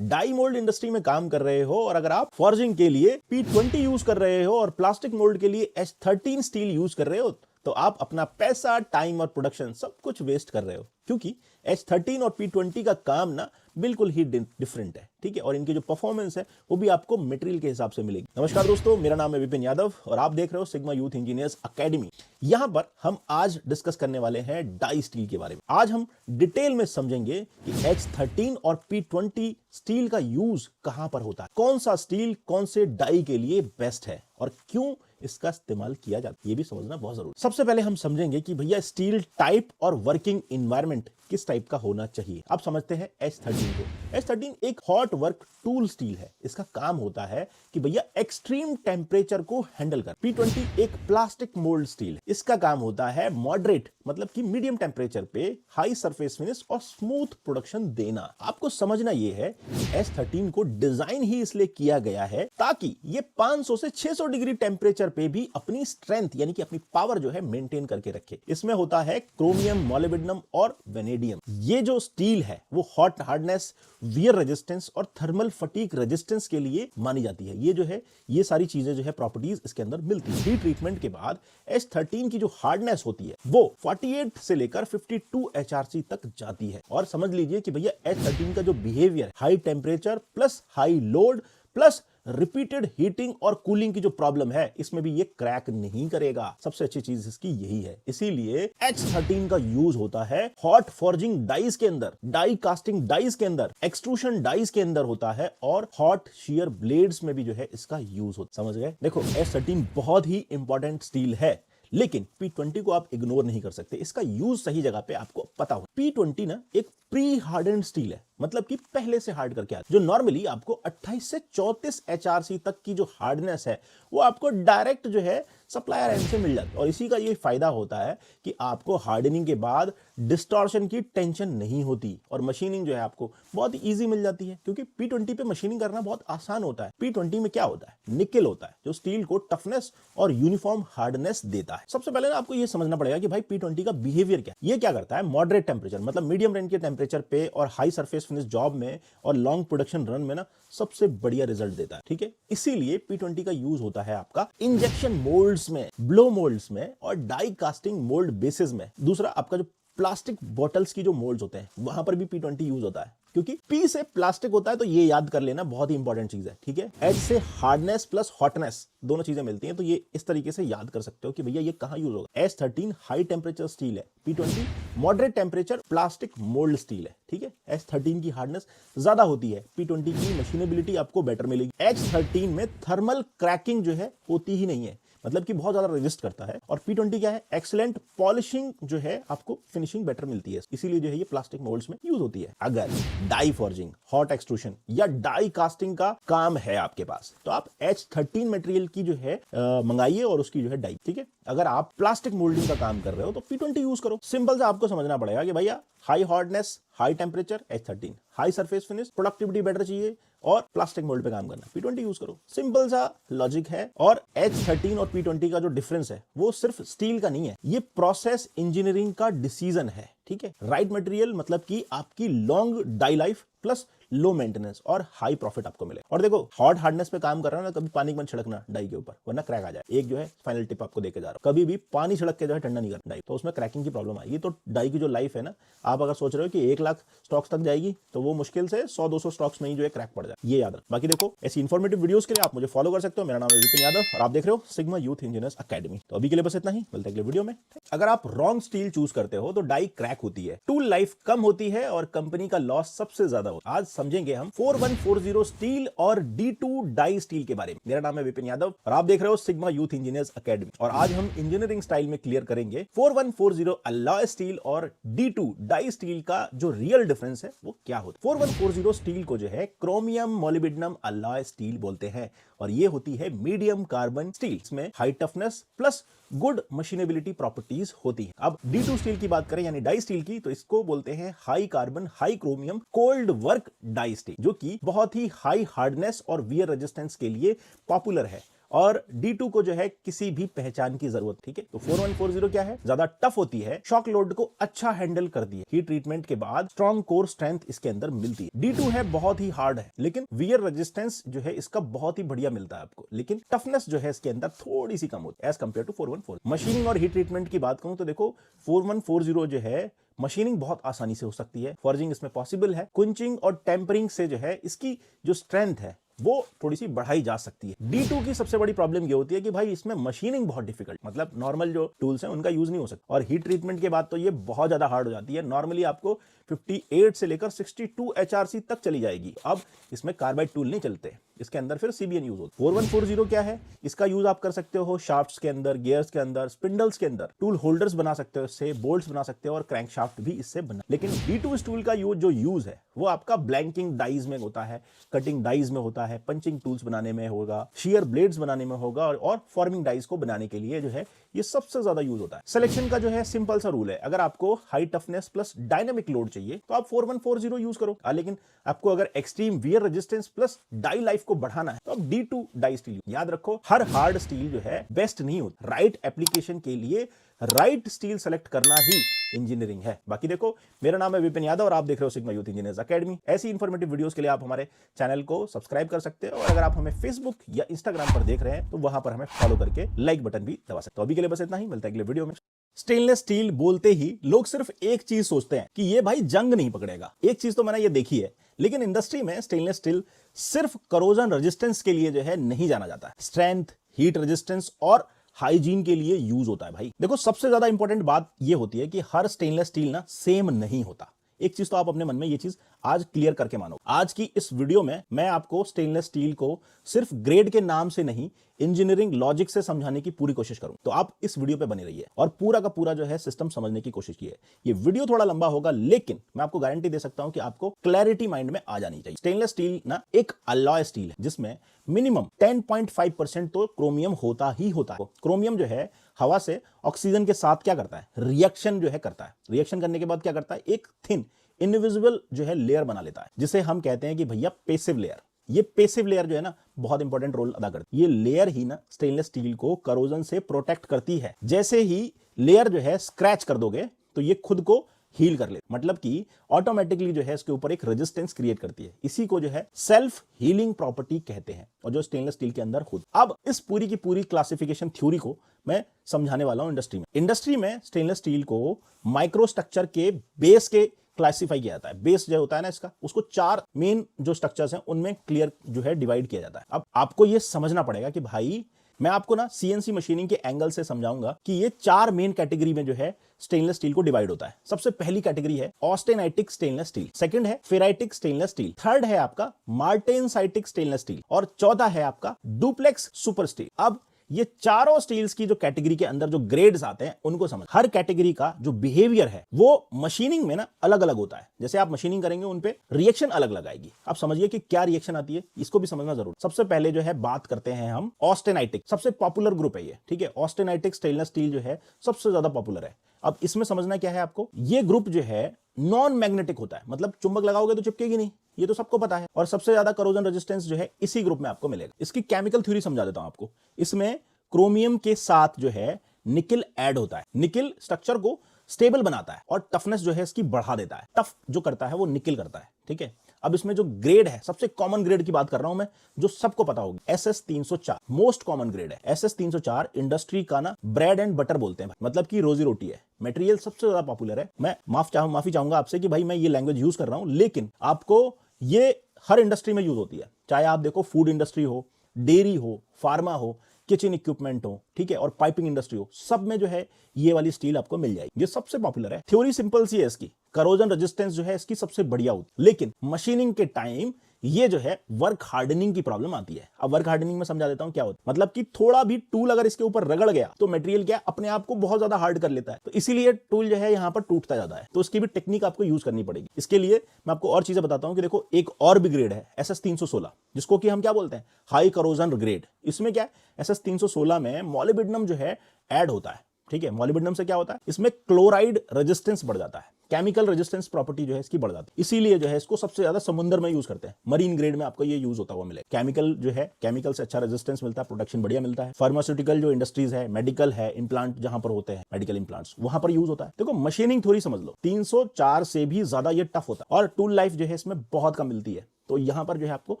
Die mould industry में काम कर रहे हो और अगर आप फॉर्जिंग के लिए P20 यूज कर रहे हो और प्लास्टिक मोल्ड के लिए H13 स्टील यूज कर रहे हो, तो आप अपना पैसा, टाइम और प्रोडक्शन सब कुछ वेस्ट कर रहे हो, क्योंकि H13 और P20 का काम ना बिल्कुल ही डिफरेंट है, ठीक है। और इनकी जो परफॉर्मेंस है वो भी आपको मटेरियल के हिसाब से मिलेगी। नमस्कार दोस्तों, मेरा नाम है विपिन यादव और आप देख रहे हो सिग्मा यूथ इंजीनियर्स अकेडमी। यहां पर हम आज डिस्कस करने वाले हैं डाई स्टील के बारे में। आज हम डिटेल में समझेंगे कि H13 और P20 स्टील का यूज कहां पर होता है, कौन सा स्टील कौन से डाई के लिए बेस्ट है और क्यों इसका इस्तेमाल किया जाता है, ये भी समझना बहुत जरूरी है। सबसे पहले हम समझेंगे कि भैया स्टील टाइप और वर्किंग एनवायरनमेंट किस टाइप का होना चाहिए। अब समझते हैं H13 को। H13 एक हॉट वर्क टूल स्टील है। इसका काम होता है कि भैया एक्सट्रीम टेम्परेचर को हैंडल कर। P20 एक प्लास्टिक मोल्ड स्टील है। इसका काम होता है मॉडरेट मतलब कि मीडियम टेम्परेचर पे हाई सरफेस फिनिश और स्मूथ प्रोडक्शन देना। आपको समझना यह है H13 को डिजाइन ही इसलिए किया गया है ताकि ये 500 से 600 डिग्री टेम्परेचर पे भी अपनी स्ट्रेंथ यानी कि अपनी पावर जो है मेंटेन करके रखे। इसमें होता है क्रोमियम, मोलिब्डेनम और वेनेडियम। ये जो स्टील है वो हॉट हार्डनेस, वियर रेजिस्टेंस और थर्मल फटीग रेजिस्टेंस के लिए मानी जाती है। ये जो है ये सारी चीजें जो है प्रॉपर्टीज इसके अंदर मिलती है। हीट ट्रीटमेंट के बाद H13 की जो हार्डनेस होती है वो 48 से लेकर 52 HRC तक जाती है। और समझ लीजिए कि भैया H13 का जो behaviour high temperature plus high load plus repeated heating और कूलिंग की जो प्रॉब्लम है इसमें भी ये क्रैक नहीं करेगा। सबसे अच्छी चीज इसकी यही है, इसीलिए H13 का यूज होता है हॉट फॉर्जिंग डाइस के अंदर, डाई कास्टिंग डाइस के अंदर, एक्सट्रूशन डाइस के अंदर होता है और हॉट शीयर ब्लेड्स में भी जो है इसका यूज होता है। समझ गए? देखो H13 बहुत ही इंपॉर्टेंट स्टील है, लेकिन P20 को आप इग्नोर नहीं कर सकते, इसका यूज सही जगह पे आपको पता हो। P20 ना एक प्री हार्डेंड स्टील है, मतलब कि पहले से हार्ड करके आता है। जो नॉर्मली आपको 28 से 34 HRC तक की जो हार्डनेस है वो आपको डायरेक्ट जो है सप्लायर एंड से मिल जाती है, और इसी का ये फायदा होता है कि आपको हार्डनिंग के बाद डिस्टॉर्शन की टेंशन नहीं होती और मशीनिंग जो है आपको बहुत इजी मिल जाती है, क्योंकि P20 पे मशीनिंग करना बहुत आसान होता है। P20 में क्या होता है, निकेल होता है जो स्टील को टफनेस और यूनिफॉर्म हार्डनेस देता है। सबसे पहले ना आपको ये समझना पड़ेगा कि भाई P20 का बिहेवियर क्या है। ये क्या करता है, मॉडरेट टेम्परेचर मतलब मीडियम रेंज के टेम्परेचर पे और हाई सरफेस फिनिश जॉब में और लॉन्ग प्रोडक्शन रन में ना सबसे बढ़िया रिजल्ट देता है। ठीक है, इसीलिए P20 का यूज होता है आपका इंजेक्शन मोल्ड्स में, ब्लो मोल्ड्स में और डाई कास्टिंग मोल्ड बेसिस में। दूसरा आपका जो प्लास्टिक बॉटल्स की जो मोल्ड्स होते हैं वहां पर भी P20 यूज होता है, क्योंकि P से प्लास्टिक होता है, तो ये याद कर लेना, बहुत ही इंपॉर्टेंट चीज है। ठीक है, H से हार्डनेस प्लस हॉटनेस दोनों चीजें मिलती हैं, तो ये इस तरीके से याद कर सकते हो कि भैया ये कहां यूज होगा। H13 हाई टेम्परेचर स्टील है, P20 moderate temperature plastic mould steel है। ठीक है, H13 की हार्डनेस ज्यादा होती है, P20 की मशीनेबिलिटी आपको बेटर मिलेगी। H13 में थर्मल क्रैकिंग जो है होती ही नहीं है, मतलब कि बहुत ज्यादा रेजिस्ट करता है, और P20 क्या है, एक्सीलेंट पॉलिशिंग जो है आपको फिनिशिंग बेटर मिलती है, इसीलिए जो है ये प्लास्टिक मोल्ड्स में यूज होती है। अगर डाई फॉर्जिंग, हॉट एक्सट्रूशन या डाई कास्टिंग का काम है आपके पास, तो आप H13 मटेरियल की जो है मंगाइए और उसकी जो है डाई। ठीक है, अगर आप प्लास्टिक मोल्डिंग का काम कर रहे हो तो P20 यूज करो। सिंपल से आपको समझना पड़ेगा कि भैया high hardness, high temperature H13, high surface finish, productivity better चाहिए और प्लास्टिक मोल्ड पे काम करना, P20 यूज करो। सिंपल सा लॉजिक है। और H13 और P20 का जो डिफरेंस है वो सिर्फ स्टील का नहीं है, ये प्रोसेस इंजीनियरिंग का डिसीजन है। ठीक है, राइट मटेरियल मतलब कि आपकी long die life plus low maintenance और हाई प्रॉफिट आपको मिले। और देखो हॉट हार्डनेस पे काम कर रहा है ना, कभी पानी मत छिड़कना डाई के ऊपर, वरना क्रैक आ जाए। एक जो है फाइनल टिप आपको देके जा रहा हूं, कभी भी पानी छिड़क के जो है ठंडा नहीं करना डाई, तो उसमें क्रैकिंग की प्रॉब्लम आएगी। तो डाई की जो लाइफ है ना, आप अगर सोच रहे हो कि 1 लाख स्टॉक्स तक जाएगी, तो वो मुश्किल से 100-200 स्टॉक्स में ही जो है क्रैक पड़ जाए, ये याद रख। बाकी देखो ऐसी इन्फॉर्मेटिव वीडियोस के लिए आप मुझे फॉलो कर सकते हो। मेरा नाम है विपिन यादव और आप देख रहे हो सिग्मा यूथ इंजीनियर्स अकेडमी। तो अभी के लिए बस इतना ही, मिलते हैं अगले वीडियो में। अगर आप रॉन्ग स्टील चूज करते हो तो डाई क्रैक होती है, टूल लाइफ कम होती है और कंपनी का लॉस सबसे ज्यादा होता है। आज समझेंगे हम 4140 स्टील और D2 डाई स्टील के बारे में। मेरा नाम है विपिन यादव और आप देख रहे हो सिग्मा यूथ इंजीनियर्स अकेडमी। और आज हम इंजीनियरिंग स्टाइल में क्लियर करेंगे 4140 अलॉय स्टील और D2 डाई स्टील का जो रियल डिफरेंस है वो क्या होता है। 4140 स्टील को जो है क्रोमियम मोलिब्डेनम अलॉय स्टील बोलते हैं और ये होती है मीडियम कार्बन स्टील। इसमें high toughness plus good machinability properties होती है। अब D2 स्टील की बात करें यानी डाई स्टील की, तो इसको बोलते हैं high carbon high chromium cold work die steel, जो कि बहुत ही हाई हार्डनेस और वियर रेजिस्टेंस के लिए पॉपुलर है और D2 को जो है किसी भी पहचान की जरूरत। ठीक है, तो 4140 क्या है, ज्यादा टफ होती है, शॉक लोड को अच्छा हैंडल करती है, हीट ट्रीटमेंट के बाद स्ट्रॉन्ग कोर स्ट्रेंथ इसके अंदर मिलती है। D2 है बहुत ही हार्ड है, लेकिन वियर रेजिस्टेंस जो है इसका बहुत ही बढ़िया मिलता है आपको, लेकिन टफनेस जो है इसके अंदर थोड़ी सी कम होती है एज कंपेयर टू 4140। मशीनिंग और हीट ट्रीटमेंट की बात करूं तो देखो 4140 जो है मशीनिंग बहुत आसानी से हो सकती है, फॉर्जिंग इसमें पॉसिबल है, कुंचिंग और टेम्परिंग से जो है इसकी जो स्ट्रेंथ है वो थोड़ी सी बढ़ाई जा सकती है। D2 की सबसे बड़ी प्रॉब्लम ये होती है कि भाई इसमें मशीनिंग बहुत डिफिकल्ट, मतलब नॉर्मल जो टूल्स हैं उनका यूज नहीं हो सकता, और हीट ट्रीटमेंट के बाद तो ये बहुत ज्यादा हार्ड हो जाती है। नॉर्मली आपको 58 से लेकर 62 HRC तक चली जाएगी। अब इसमें कार्बाइड टूल नहीं चलते, इसके अंदर फिर CBN यूज होता है। 4140 क्या है, इसका यूज आप कर सकते हो शाफ्ट्स के अंदर, गियर्स के अंदर, स्पिंडल्स के अंदर, टूल होल्डर्स बना सकते हो इससे, बोल्ट्स बना सकते हो और क्रैंक शाफ्ट भी इससे बना। लेकिन D2 टूल का जो यूज है वो आपका ब्लैंकिंग डाइज में होता है, कटिंग डाइज में होता है, पंचिंग टूल्स बनाने में होगा, शेयर ब्लेड्स बनाने में होगा और फॉर्मिंग डाइज को बनाने के लिए जो है ये सबसे ज्यादा यूज होता है। सिलेक्शन का जो है सिंपल सा रूल है, अगर आपको high toughness plus dynamic load चाहिए तो आप 4140 यूज करो, लेकिन आपको अगर extreme wear resistance plus die life को बढ़ाना है तो आप D2 डाई स्टील। याद रखो हर हार्ड स्टील जो है बेस्ट नहीं होता, राइट एप्लीकेशन के लिए राइट स्टील सेलेक्ट करना ही इंजीनियरिंग है। बाकी देखो मेरा नाम है विपिन यादव और आप देख रहे हो सिग्मा यूथ इंजीनियर्स अकेडमी। ऐसी इंफॉर्मेटिव वीडियोस के लिए आप हमारे चैनल को सब्सक्राइब कर सकते हो और अगर आप हमें फेसबुक या इंस्टाग्राम पर देख रहे हैं तो वहां पर हमें फॉलो करके लाइक बटन भी दबा सकते हो। अभी के लिए बस इतना ही, मिलता है अगले वीडियो में। स्टेनलेस स्टील बोलते ही लोग सिर्फ एक चीज सोचते हैं कि ये भाई जंग नहीं पकड़ेगा। एक चीज तो मैंने ये देखी है लेकिन इंडस्ट्री में स्टेनलेस स्टील सिर्फ करोजन रेजिस्टेंस के लिए जो है नहीं जाना जाता है, स्ट्रेंथ, हीट रेजिस्टेंस और हाइजीन के लिए यूज होता है भाई। देखो सबसे ज्यादा इंपॉर्टेंट बात यह होती है कि हर स्टेनलेस स्टील ना सेम नहीं होता। एक चीज तो आप अपने मन में ये चीज आज क्लियर करके मानो। आज की इस वीडियो में मैं आपको स्टेनलेस स्टील को सिर्फ ग्रेड के नाम से नहीं, इंजीनियरिंग लॉजिक से समझाने की पूरी कोशिश करूं। तो आप इस वीडियो पे बने रहिए और पूरा का पूरा जो है सिस्टम समझने की कोशिश कीजिए। ये वीडियो थोड़ा लंबा होगा, लेकिन मैं आपको गारंटी दे सकता हूं कि आपको क्लैरिटी माइंड में आ जानी चाहिए। स्टेनलेस स्टील ना एक अलॉय स्टील है जिसमें मिनिमम 10.5% तो क्रोमियम होता ही होता है। क्रोमियम जो है हवा से ऑक्सीजन के साथ क्या करता है, रिएक्शन जो है करता है। रिएक्शन करने के बाद क्या करता है, एक थिन इनविजिबल जो है लेयर बना लेता है, जिसे हम कहते हैं कि भैया पेसिव लेयर। ये पेसिव लेयर जो है ना बहुत इंपॉर्टेंट रोल अदा करती है। ये लेयर ही ना स्टेनलेस स्टील को करोजन से प्रोटेक्ट करती है। जैसे ही लेयर जो है स्क्रैच कर दोगे तो ये खुद को हील कर ले, मतलब कि ऑटोमेटिकली जो है इसके ऊपर एक रेजिस्टेंस क्रिएट करती है। इसी को जो है सेल्फ हीलिंग प्रॉपर्टी कहते हैं, और जो स्टेनलेस स्टील के अंदर खुद। अब इस पूरी की पूरी क्लासिफिकेशन थ्योरी को मैं समझाने वाला हूं इंडस्ट्री में स्टेनलेस स्टील को माइक्रो स्ट्रक्चर के बेस के क्लासिफाई किया जाता है। बेस जो होता है ना इसका, उसको 4 मेन जो स्ट्रक्चर्स हैं उनमें क्लियर जो है डिवाइड किया जाता है। अब आपको ये समझना पड़ेगा कि भाई मैं आपको ना सीएनसी मशीनिंग के एंगल से समझाऊंगा कि ये 4 मेन कैटेगरी में जो है स्टेनलेस स्टील को डिवाइड होता है। सबसे पहली कैटेगरी है ऑस्टेनाइटिक स्टेनलेस स्टील, सेकंड है फेराइटिक स्टेनलेस स्टील, थर्ड है आपका मार्टेनसाइटिक स्टेनलेस स्टील, और चौथा है आपका डुप्लेक्स सुपर स्टील। अब ये चारों स्टील्स की जो कैटेगरी के अंदर जो ग्रेड्स आते हैं उनको समझ। हर कैटेगरी का जो बिहेवियर है वो मशीनिंग में ना अलग अलग होता है। जैसे आप मशीनिंग करेंगे उन पे रिएक्शन अलग लगाएगी। आप समझिए कि क्या रिएक्शन आती है, इसको भी समझना जरूर। सबसे पहले जो है बात करते हैं हम ऑस्टेनाइटिक, सबसे पॉपुलर ग्रुप है ये, ठीक है। ऑस्टेनाइटिक स्टेनलेस स्टील जो है सबसे ज्यादा पॉपुलर है। अब इसमें समझना क्या है आपको, ये ग्रुप जो है नॉन मैग्नेटिक होता है, मतलब चुंबक लगाओगे तो चिपकेगी नहीं, ये तो सबको पता है। और सबसे ज्यादा करोजन रेजिस्टेंस जो है इसी ग्रुप में आपको मिलेगा। इसकी केमिकल थ्योरी समझा देता हूं आपको। इसमें क्रोमियम के साथ जो है निकिल ऐड होता है। निकिल स्ट्रक्चर को स्टेबल बनाता है और टफनेस जो है इसकी बढ़ा देता है। टफ जो करता है वो निकिल करता है, ठीक है। अब इसमें जो ग्रेड है, सबसे कॉमन ग्रेड की बात कर रहा हूं मैं, जो सबको पता होगी, SS 304 मोस्ट कॉमन ग्रेड है। SS 304 इंडस्ट्री का ना ब्रेड एंड बटर बोलते हैं, मतलब कि रोजी रोटी है। मटेरियल सबसे ज्यादा पॉपुलर है। मैं माफी चाहूंगा आपसे कि भाई मैं ये लैंग्वेज यूज कर रहा हूं, लेकिन आपको ये हर इंडस्ट्री में यूज होती है। चाहे आप देखो फूड इंडस्ट्री हो, डेयरी हो, फार्मा हो, किचन इक्विपमेंट हो, ठीक है, और पाइपिंग इंडस्ट्री हो, सब में जो है ये वाली स्टील आपको मिल जाएगी। ये सबसे पॉपुलर है। थ्योरी सिंपल सी है इसकी, करोजन रेजिस्टेंस जो है इसकी सबसे बढ़िया होती है। लेकिन मशीनिंग के टाइम ये जो है वर्क हार्डनिंग की प्रॉब्लम आती है। अब वर्क हार्डनिंग में समझा देता हूं क्या होता है। मतलब कि थोड़ा भी टूल अगर इसके ऊपर रगड़ गया तो मटेरियल क्या अपने आप को बहुत ज्यादा हार्ड कर लेता है, तो इसीलिए टूल जो है यहां पर टूटता जाता है। तो इसकी भी टेक्निक आपको यूज करनी पड़ेगी। इसके लिए मैं आपको और चीजें बताता हूं कि देखो एक और भी ग्रेड है SS 316, जिसको कि हम क्या बोलते हैं, हाई करोजन ग्रेड। इसमें क्या है, SS 316 में मोलिब्डेनम जो है ऐड होता है, ठीक है। मोलिब्डेनम से क्या होता है, इसमें क्लोराइड रेजिस्टेंस बढ़ जाता है, केमिकल रेजिस्टेंस प्रॉपर्टी जो है इसकी बढ़ जाती है। इसीलिए जो है इसको सबसे ज्यादा समुद्र में यूज करते हैं। मरीन ग्रेड में आपको ये यूज होता हुआ मिलेगा। केमिकल जो है, केमिकल से अच्छा रेजिस्टेंस मिलता है, प्रोटेक्शन बढ़िया मिलता है। फार्मास्यूटिकल जो इंडस्ट्रीज है, मेडिकल है, इम्प्लांट जहां पर होते हैं, मेडिकल इम्प्लांट्स, वहां पर यूज होता है। देखो मशीनिंग थ्योरी समझ लो, 304 से भी ज्यादा ये टफ होता है और टूल लाइफ जो है इसमें बहुत कम मिलती है। तो यहां पर जो है आपको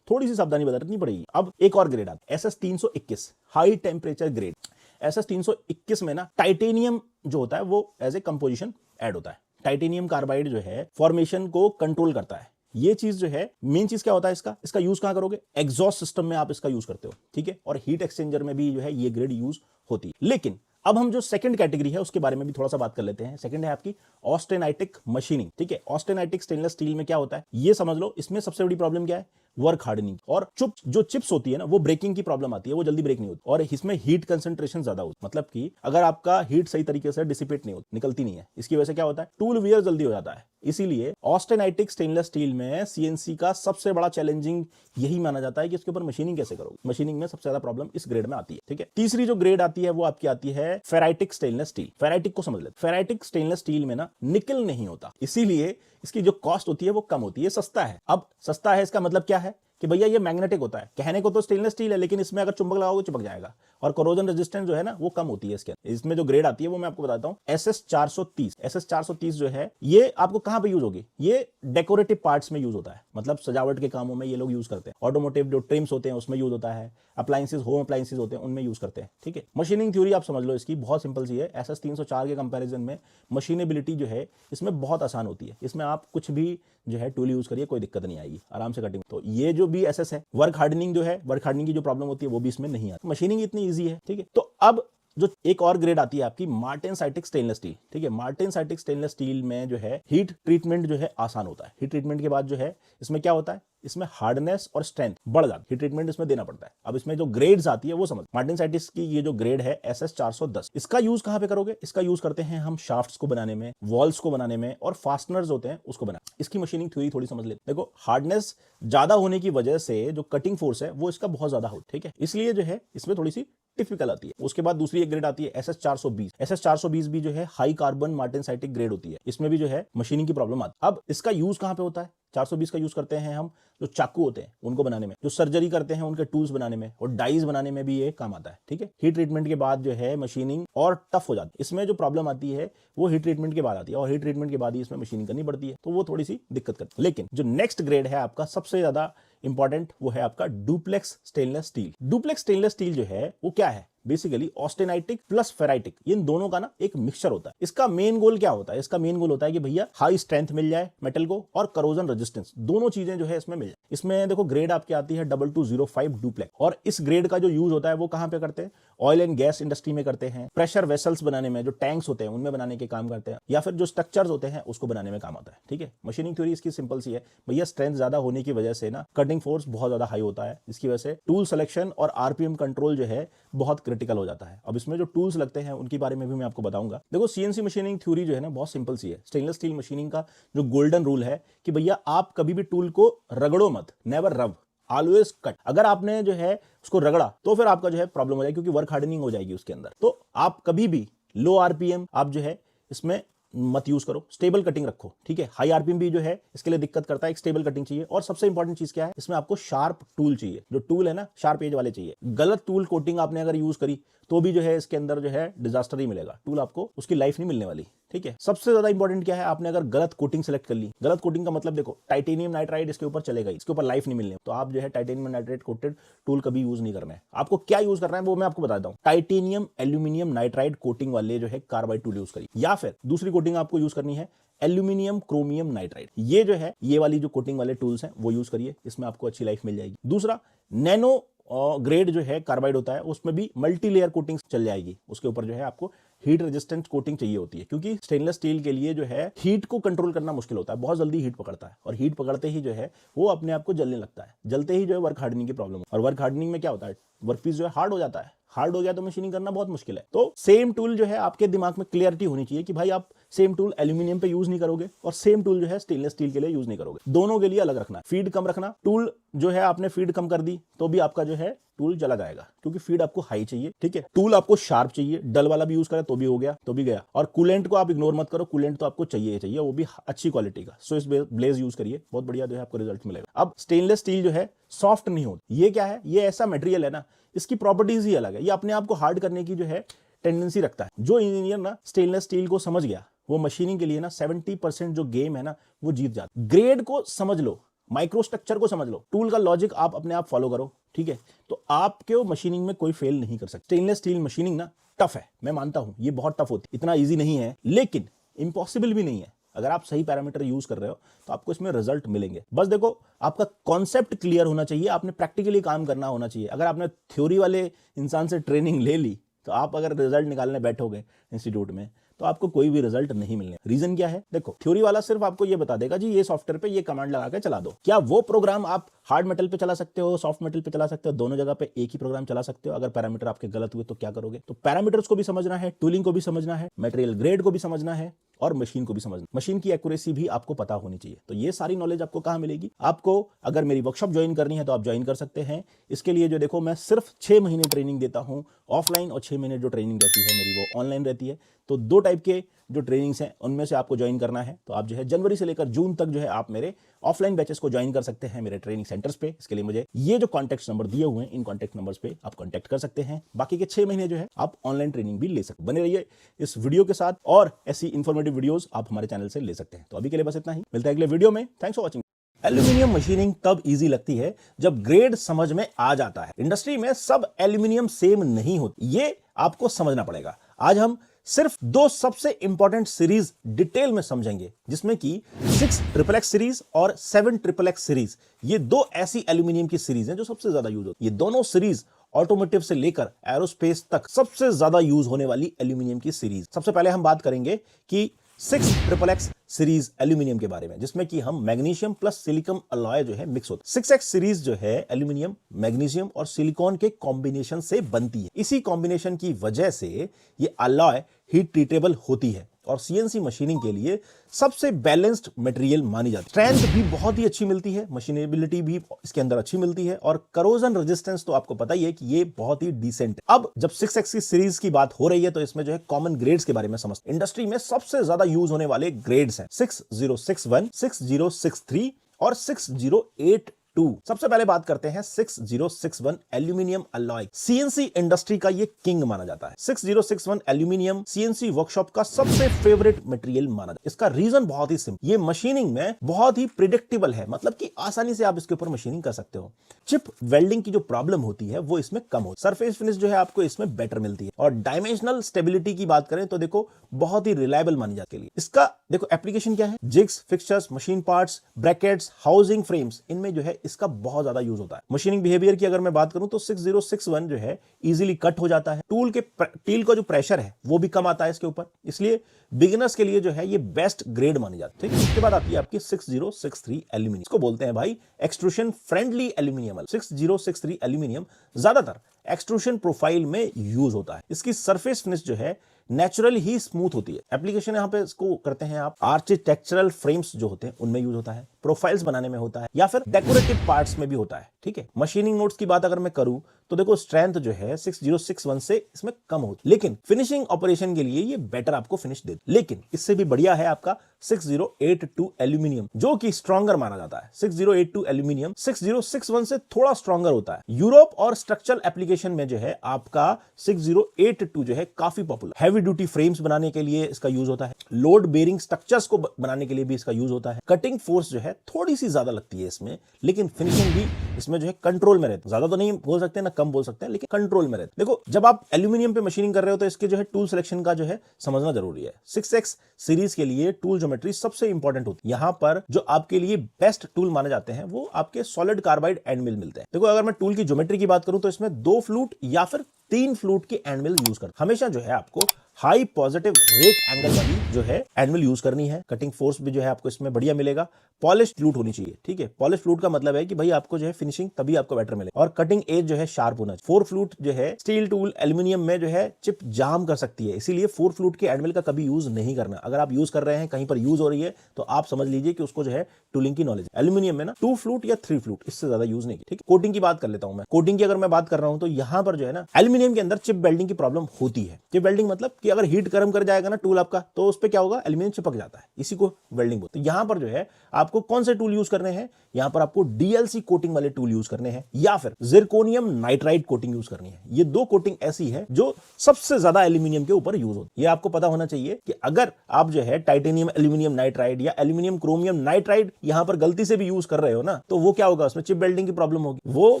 थोड़ी सी सावधानी बरतनी पड़ेगी। अब एक और ग्रेड आता है SS 321 high temperature grade. SS 321 में ना टाइटेनियम जो होता है वो एज ए कंपोजिशन ऐड होता है। टाइटेनियम कार्बाइड जो है फॉर्मेशन को कंट्रोल करता है। ये चीज जो है, मेन चीज क्या होता है इसका यूज कहां करोगे, एग्जॉस्ट सिस्टम में आप इसका यूज करते हो, ठीक है। और हीट एक्सचेंजर में भी जो है ये ग्रेड यूज होती है। लेकिन अब हम जो सेकंड कैटेगरी है उसके बारे में भी थोड़ा सा बात कर लेते हैं। सेकंड है आपकी ऑस्टेनाइटिक मशीनिंग, ठीक है। ऑस्टेनाइटिक स्टेनलेस स्टील में क्या होता है ये समझ लो। इसमें सबसे बड़ी प्रॉब्लम क्या है, वर्क हार्डनिंग। और जो चिप्स होती है ना वो ब्रेकिंग की प्रॉब्लम आती है, वो जल्दी ब्रेक नहीं होती। और इसमें हीट कंसंट्रेशन ज्यादा होती है, मतलब कि अगर आपका हीट सही तरीके से डिसिपेट नहीं होती, निकलती नहीं है, इसकी वजह से क्या होता है, टूल वियर जल्दी हो जाता है। इसीलिए ऑस्टेनाइटिक स्टेनलेस स्टील में सीएनसी का सबसे बड़ा चैलेंजिंग यही माना जाता है कि इसके ऊपर मशीनिंग कैसे करोगे। मशीनिंग में सबसे ज्यादा प्रॉब्लम इस ग्रेड में आती है, ठीक है। तीसरी जो ग्रेड आती है वो आपकी आती है फेराइटिक स्टेनलेस स्टील। फेराइटिक को समझ लेते। फेराइटिक स्टेनलेस स्टील में ना निकल नहीं होता, इसीलिए इसकी जो कॉस्ट होती है वो कम होती है, सस्ता है। अब सस्ता है इसका मतलब क्या है कि भैया ये मैग्नेटिक होता है, कहने को तो स्टेनलेस स्टील है लेकिन इसमें अगर चुंबक लगाओगे चिपक जाएगा, और कोरोजन रेजिस्टेंस जो है ना वो कम होती है इसमें जो ग्रेड आती है वो मैं आपको बताता हूँ। SS430 जो है ये आपको कहां पे यूज होगी, ये डेकोरेटिव पार्ट्स में यूज होता है, मतलब सजावट के कामों में ये लोग यूज करते हैं। ऑटोमोटिव जो ट्रिम्स होते हैं उसमें यूज होता है, अप्लायंसेस, होम अप्लायंसेस होते हैं उनमें यूज करते हैं। ठीक है, मशीनिंग थ्योरी आप समझ लो इसकी बहुत सिंपल सी है। SS304 के कंपैरिजन में मशीनेबिलिटी जो है इसमें बहुत आसान होती है। इसमें आप कुछ भी जो है टूल यूज करिए, कोई दिक्कत नहीं आएगी, आराम से कटिंग। तो ये जो भी SS है, वर्क हार्डनिंग जो है, वर्क हार्डनिंग की जो प्रॉब्लम होती है वो भी इसमें नहीं आती। मशीनिंग इतनी ईजी है। ठीक है, तो अब जो एक और ग्रेड आती है आपकी मार्टेनसाइटिक स्टेनलेस स्टील। ठीक है, मार्टेनसाइटिक स्टेनलेस स्टील में जो है हीट ट्रीटमेंट जो है आसान होता है। हीट ट्रीटमेंट के बाद जो है इसमें क्या होता है, इसमें हार्डनेस और स्ट्रेंथ बढ़ जाती है, हीट ट्रीटमेंट इसमें देना पड़ता है। अब इसमें जो ग्रेड्स आती है वो समझ। मार्टेनसाइटिस की ये जो ग्रेड है SS410, इसका यूज कहां पे करोगे, इसका यूज करते हैं हम शाफ्ट्स को बनाने में, वॉल्स को बनाने में, और फास्टनर्स होते हैं उसको बनाने। इसकी मशीनिंग थ्योरी थोड़ी समझ लेते। देखो, हार्डनेस ज्यादा होने की वजह से जो कटिंग फोर्स है वो इसका बहुत ज्यादा होता है। ठीक है, इसलिए जो है इसमें थोड़ी सी टिपिकल आती है। उसके बाद दूसरी एक ग्रेड आती है SS420। SS420 भी जो है हाई कार्बन मार्टेनसाइटिक ग्रेड होती है। इसमें भी जो है मशीनिंग की प्रॉब्लम आती है। अब इसका यूज कहां पे होता है, 420 का यूज करते हैं हम जो चाकू होते हैं उनको बनाने में, जो सर्जरी करते हैं उनके टूल्स बनाने में, और डाइज बनाने में भी ये काम आता है। ठीक है, हीट ट्रीटमेंट के बाद जो है मशीनिंग और टफ हो जाती है। इसमें जो प्रॉब्लम आती है वो हीट ट्रीटमेंट के बाद आती है, और हीट ट्रीटमेंट के बाद ही इसमें मशीनिंग करनी पड़ती है, तो वो थोड़ी सी दिक्कत करती है। लेकिन जो नेक्स्ट ग्रेड है आपका सबसे ज्यादा इंपॉर्टेंट, वो है आपका duplex stainless steel. Duplex stainless steel जो है वो क्या है, बेसिकली ऑस्टेनाइटिक प्लस फेराइटिक, इन दोनों का ना एक मिक्सचर होता है। इसका मेन गोल क्या होता है, इसका मेन गोल होता है कि भैया हाई स्ट्रेंथ मिल जाए मेटल को, और करोजन रेजिस्टेंस, दोनों चीजें जो है इसमें मिल जाए। इसमें देखो ग्रेड आपकी आती है 2205 डुप्लेक्स, और इस ग्रेड का जो यूज होता है वो कहां पे करते हैं, ऑयल एंड गैस इंडस्ट्री में करते हैं, प्रेशर वेसल्स बनाने में, जो टैंक्स होते हैं उनमें बनाने के काम करते हैं, या फिर जो स्ट्रक्चर्स होते हैं उसको बनाने में काम आता है। ठीक है, मशीनिंग थ्योरी इसकी सिंपल सी है भैया, स्ट्रेंथ ज्यादा होने की वजह से ना कटिंग फोर्स बहुत ज्यादा हाई होता है, जिसकी वजह से टूल सिलेक्शन और आरपीएम कंट्रोल जो है बहुत क्रिटिकल हो जाता है। अब इसमें जो टूल्स लगते हैं उनके बारे में भी मैं आपको बताऊंगा। देखो, सीएनसी मशीनिंग थ्योरी जो है ना बहुत सिंपल सी है। स्टेनलेस स्टील मशीनिंग का जो गोल्डन रूल है कि भैया आप कभी भी टूल को रगड़ो मत, नेवर रब, ऑलवेज कट। अगर आपने जो है उसको रगड़ा तो फिर आपका जो है प्रॉब्लम हो जाएगी, क्योंकि वर्क हार्डनिंग हो जाएगी उसके अंदर। तो आप कभी भी लो आरपीएम आप जो है इसमें मत यूज करो, स्टेबल कटिंग रखो। ठीक है, हाई आरपीएम भी जो है इसके लिए दिक्कत करता है, एक स्टेबल कटिंग चाहिए। और सबसे इंपॉर्टेंट चीज क्या है, इसमें आपको शार्प टूल चाहिए, जो टूल है ना शार्प एज वाले चाहिए। गलत टूल कोटिंग आपने अगर यूज करी तो भी जो है इसके अंदर जो है डिजास्टर ही मिलेगा, टूल आपको उसकी लाइफ नहीं मिलने वाली। ठीक है, सबसे ज्यादा इंपॉर्टेंट क्या है, आपने अगर गलत कोटिंग सेलेक्ट कर ली, गलत कोटिंग का मतलब देखो टाइटेनियम नाइट्राइड इसके ऊपर चलेगा, इसके ऊपर लाइफ नहीं मिलने, तो आप जो है टाइटेनियम नाइट्राइड कोटेड टूल कभी यूज नहीं करना है। आपको क्या यूज करना है वो मैं आपको बताता हूं। टाइटेनियम एल्यूमिनियम नाइट्राइड कोटिंग वाले जो है कार्बाइड टूल यूज करिए, या फिर दूसरी कोटिंग आपको यूज करनी है एल्यूमिनियम क्रोमियम नाइट्राइड। ये जो है ये वाली जो कोटिंग वाले टूल्स हैं वो यूज करिए, इसमें आपको अच्छी लाइफ मिल जाएगी। दूसरा, नैनो ग्रेड जो है कार्बाइड होता है उसमें भी मल्टी लेयर कोटिंग चल जाएगी, उसके ऊपर जो है आपको हीट रेजिस्टेंट कोटिंग चाहिए होती है, क्योंकि स्टेनलेस स्टील के लिए जो है हीट को कंट्रोल करना मुश्किल होता है, बहुत जल्दी हीट पकड़ता है, और हीट पकड़ते ही जो है वो अपने आप को जलने लगता है, जलते ही जो है वर्क हार्डनिंग की प्रॉब्लम। और वर्क हार्डनिंग में क्या होता है, वर्कपीस जो है हार्ड हो जाता है, हार्ड हो गया तो मशीनिंग करना बहुत मुश्किल है। तो सेम टूल जो है आपके दिमाग में क्लियरिटी होनी चाहिए कि भाई आप सेम टूल एल्यूमिनियम पे यूज नहीं करोगे, और सेम टूल जो है स्टेनलेस स्टील के लिए यूज नहीं करोगे, दोनों के लिए अलग रखना। फीड कम रखना, टूल जो है आपने फीड कम कर दी तो भी आपका जो है टूल जला जाएगा, क्योंकि फीड आपको हाई चाहिए। ठीक है, टूल आपको शार्प चाहिए, डल वाला भी यूज करें तो भी हो गया, तो भी गया। और कूलेंट को आप इग्नोर मत करो, कूलेंट तो आपको चाहिए, वो भी अच्छी क्वालिटी का। स्विस ब्लेज यूज करिए, बहुत बढ़िया जो है आपको रिजल्ट मिलेगा। अब स्टेनलेस स्टील जो है सॉफ्ट नहीं होती, ये क्या है, ये ऐसा मटेरियल है ना, इसकी प्रॉपर्टीज ही अलग है, ये अपने आप को हार्ड करने की जो है टेंडेंसी रखता है। जो इंजीनियर ना स्टेनलेस स्टील को समझ गया वो मशीनिंग के लिए ना 70% जो गेम है ना वो जीत जाता। ग्रेड को समझ लो, माइक्रो स्ट्रक्चर को समझ लो, टूल का लॉजिक आप अपने आप फॉलो करो, ठीक है, तो आपके मशीनिंग में कोई फेल नहीं कर सकता। स्टेनलेस स्टील मशीनिंग ना टफ है, मैं मानता हूं ये बहुत टफ होती है, इतना इजी नहीं है, लेकिन इम्पॉसिबल भी नहीं है। अगर आप सही पैरामीटर यूज कर रहे हो तो आपको इसमें रिजल्ट मिलेंगे। बस देखो, आपका कॉन्सेप्ट क्लियर होना चाहिए, आपने प्रैक्टिकली काम करना होना चाहिए। अगर आपने थ्योरी वाले इंसान से ट्रेनिंग ले ली तो आप अगर रिजल्ट निकालने बैठोगे इंस्टीट्यूट में तो आपको कोई भी रिजल्ट नहीं मिलने। रीजन क्या है, देखो थ्योरी वाला सिर्फ आपको ये बता देगा जी ये सॉफ्टवेयर पे ये कमांड लगा के चला दो। क्या वो प्रोग्राम आप हार्ड मेटल पे चला सकते हो, सॉफ्ट मेटल पे चला सकते हो, दोनों जगह पे एक ही प्रोग्राम चला सकते हो? अगर पैरामीटर आपके गलत हुए तो क्या करोगे? तो पैरामीटर्स को भी समझना है, टूलिंग को भी समझना है, मटेरियल ग्रेड को भी समझना है, और मशीन को भी समझना, मशीन की एक्यूरेसी भी आपको पता होनी चाहिए। तो ये सारी नॉलेज आपको कहाँ मिलेगी? आपको अगर मेरी वर्कशॉप ज्वाइन करनी है तो आप ज्वाइन कर सकते हैं। इसके लिए जो देखो मैं सिर्फ 6 महीने ट्रेनिंग देता हूं ऑफलाइन, और 6 महीने जो ट्रेनिंग रहती है मेरी वो ऑनलाइन रहती है। तो 2 टाइप के जो ट्रेनिंग्स हैं उनमें से आपको ज्वाइन करना है। तो आप जो है जनवरी से लेकर जून तक जो है आप मेरे ऑफलाइन बैचेस को ज्वाइन कर सकते हैं मेरे ट्रेनिंग सेंटर्स पे। इसके लिए मुझे ये जो कॉन्टैक्ट नंबर दिए हुए हैं इन कॉन्टैक्ट नंबर्स पे आप कॉन्टैक्ट कर सकते हैं। बाकी के 6 महीने जो है आप ऑनलाइन ट्रेनिंग भी ले सकते। बने रहिए इस वीडियो के साथ, और ऐसी इंफॉर्मेटिव वीडियोस आप हमारे चैनल से ले सकते हैं। तो अभी के लिए बस इतना ही, मिलता है अगले वीडियो में। Thanks for watching. Aluminium machining तब इजी लगती है जब ग्रेड समझ में आ जाता है। इंडस्ट्री में सब एल्यूमिनियम सेम नहीं होती, ये आपको समझना पड़ेगा। आज हम सिर्फ 2 सबसे इंपॉर्टेंट सीरीज डिटेल में समझेंगे, जिसमें कि 6XXX सीरीज और 7XXX सीरीज। ये 2 ऐसी एल्यूमिनियम की सीरीज हैं जो सबसे ज्यादा यूज होती है। ये दोनों सीरीज ऑटोमोटिव से लेकर एरोस्पेस तक सबसे ज्यादा यूज होने वाली एल्यूमिनियम की सीरीज। सबसे पहले हम बात करेंगे कि 6XXX सीरीज एल्यूमिनियम के बारे में, जिसमें कि हम मैग्नीशियम प्लस सिलिकॉन अलॉय जो है मिक्स होता है। 6X सीरीज जो है एल्यूमिनियम, मैग्नीशियम और सिलिकॉन के कॉम्बिनेशन से बनती है। इसी कॉम्बिनेशन की वजह से ये अलॉय हीट ट्रीटेबल होती है और सीएनसी मशीनिंग के लिए सबसे बैलेंस्ड मटेरियल मानी जाती है। स्ट्रेंथ भी बहुत ही अच्छी मिलती है, मशीनेबिलिटी भी इसके अंदर अच्छी मिलती है, और करोजन रेजिस्टेंस तो आपको पता ही है कि ये बहुत ही डिसेंट है। अब जब 6X सीरीज की बात हो रही है तो इसमें जो है कॉमन ग्रेड्स के बारे में समझते हैं। इंडस्ट्री में सबसे ज्यादा यूज होने वाले ग्रेड्स हैं 6061, 6063 और 6082। सबसे पहले बात करते हैं 6061 एल्यूमिनियम अलॉय। सीएनसी इंडस्ट्री का ये किंग माना जाता है। 6061 एल्यूमिनियम सीएनसी वर्कशॉप का सबसे फेवरेट मटेरियल माना जाता है। इसका रीजन बहुत ही सिंपल, ये मशीनिंग में बहुत ही प्रिडिक्टेबल है, मतलब कि आसानी से आप इसके ऊपर मशीनिंग कर सकते हो। चिप वेल्डिंग की जो प्रॉब्लम होती है वो इसमें कम होती है। सरफेस फिनिश जो है आपको इसमें बेटर मिलती है, और डायमेंशनल स्टेबिलिटी की बात करें तो देखो बहुत ही रिलायबल मानी जाती है। इसका देखो एप्लीकेशन क्या है, jigs, fixtures, machine parts, brackets, housing frames, इनमें जो है इसका बहुत ज्यादा यूज होता है। मशीनिंग बिहेवियर की अगर मैं बात करूं तो 6061 जो है इजीली कट हो जाता है। टूल का जो प्रेशर है वो भी कम आता है इसके ऊपर, इसलिए बिगिनर्स के लिए जो है ये बेस्ट ग्रेड मानी जाती है। उसके बाद आती है आपकी 6063 एल्यूमिनियम। इसको बोलते हैं भाई एक्सट्रूशन फ्रेंडली एल्यूमिनियम। 6063 एल्यूमिनियम ज्यादातर एक्सट्रूशन प्रोफाइल में यूज होता है। इसकी सरफेस फिनिश जो है नेचुरल ही स्मूथ होती है। एप्लीकेशन यहां पे इसको करते हैं आप आर्किटेक्चरल फ्रेम्स जो होते हैं उनमें यूज होता है, प्रोफाइल्स बनाने में होता है, या फिर डेकोरेटिव पार्ट्स में भी होता है। ठीक है, मशीनिंग नोट्स की बात अगर मैं करूं तो देखो स्ट्रेंथ जो है 6061 से इसमें कम होती है, लेकिन फिनिशिंग ऑपरेशन के लिए ये बेटर आपको फिनिश देती है। लेकिन इससे भी बढ़िया है आपका 6082 एल्यूमिनियम, जो कि स्ट्रॉन्गर माना जाता है। 6082 एल्यूमिनियम 6061 से थोड़ा स्ट्रॉन्गर होता है। यूरोप और स्ट्रक्चरल एप्लीकेशन में जो है आपका 6082 जो है काफी पॉपुलर। हैवी ड्यूटी फ्रेम्स बनाने के लिए इसका यूज होता है, लोड बेरिंग स्ट्रक्चर्स को बनाने के लिए भी इसका यूज होता है। कटिंग फोर्स जो है थोड़ी सी ज्यादा लगती है इसमें, लेकिन फिनिशिंग भी इसमें जो है कंट्रोल में रहती है। ज्यादा तो नहीं बोल सकते ना कम बोल सकते हैं, लेकिन कंट्रोल में रहते हैं। देखो जब आप एल्यूमिनियम पे मशीनिंग कर रहे हो तो इसके जो है टूल सिलेक्शन का जो है समझना जरूरी है। 6X सीरीज के लिए टूल ज्योमेट्री सबसे इंपॉर्टेंट होती है। यहां पर जो आपके लिए बेस्ट टूल माने जाते हैं वो आपके सॉलिड कार्बाइड एंड मिल मिलते हैं। देखो अगर मैं टूल की ज्योमेट्री की बात करूं तो इसमें 2 फ्लूट या फिर 3 फ्लूट की एंड मिल यूज करते हैं। हमेशा जो है आपको हाई पॉजिटिव रेक एंगल वाली जो है एंड मिल यूज करनी है। कटिंग फोर्स भी जो है आपको इसमें बढ़िया मिलेगा। पॉलिश फ्लूट होनी चाहिए। ठीक है, पॉलिश फ्लूट का मतलब है कि भाई आपको जो है फिनिशिंग तभी आपको बेटर मिले, और कटिंग एज जो है शार्प होना चाहिए। 4 फ्लूट जो है स्टील टूल एल्यूमिनियम में जो है चिप जाम कर सकती है, इसीलिए 4 फ्लूट के एंड मिल का कभी यूज नहीं करना। अगर आप यूज कर रहे हैं, कहीं पर यूज हो रही है, तो आप समझ लीजिए कि उसको जो है टूलिंग की नॉलेज। एल्यूमिनियम में ना 2 फ्लूट या 3 फ्लूट, इससे ज्यादा यूज नहीं। ठीक है, कोटिंग की बात कर लेता हूं मैं। कोटिंग की अगर मैं बात कर रहा हूं तो यहां पर जो है ना एल्यूमिनियम के अंदर चिप वेल्डिंग की प्रॉब्लम होती है। चिप वेल्डिंग मतलब कि अगर हीट गर्म कर जाएगा ना टूल आपका, तो उस पे क्या होगा, एल्यूमिनियम चिपक जाता है, इसी को वेल्डिंग बोलते हैं। यहां पर जो है आपको कौन से टूल यूज करने हैं, यहां पर आपको डीएलसी कोटिंग वाले टूल यूज करने हैं, या फिर जिरकोनियम नाइट्राइड कोटिंग यूज करनी है। ये 2 कोटिंग ऐसी है जो सबसे ज्यादा एल्यूमिनियम के ऊपर यूज होती है। ये आपको पता होना चाहिए कि अगर आप जो है टाइटेनियम एल्यूमिनियम नाइट्राइड या एल्यूमिनियम क्रोमियम नाइट्राइड यहां पर गलती से भी यूज कर रहे हो ना, तो वो क्या होगा, उसमें चिप वेल्डिंग की प्रॉब्लम होगी, वो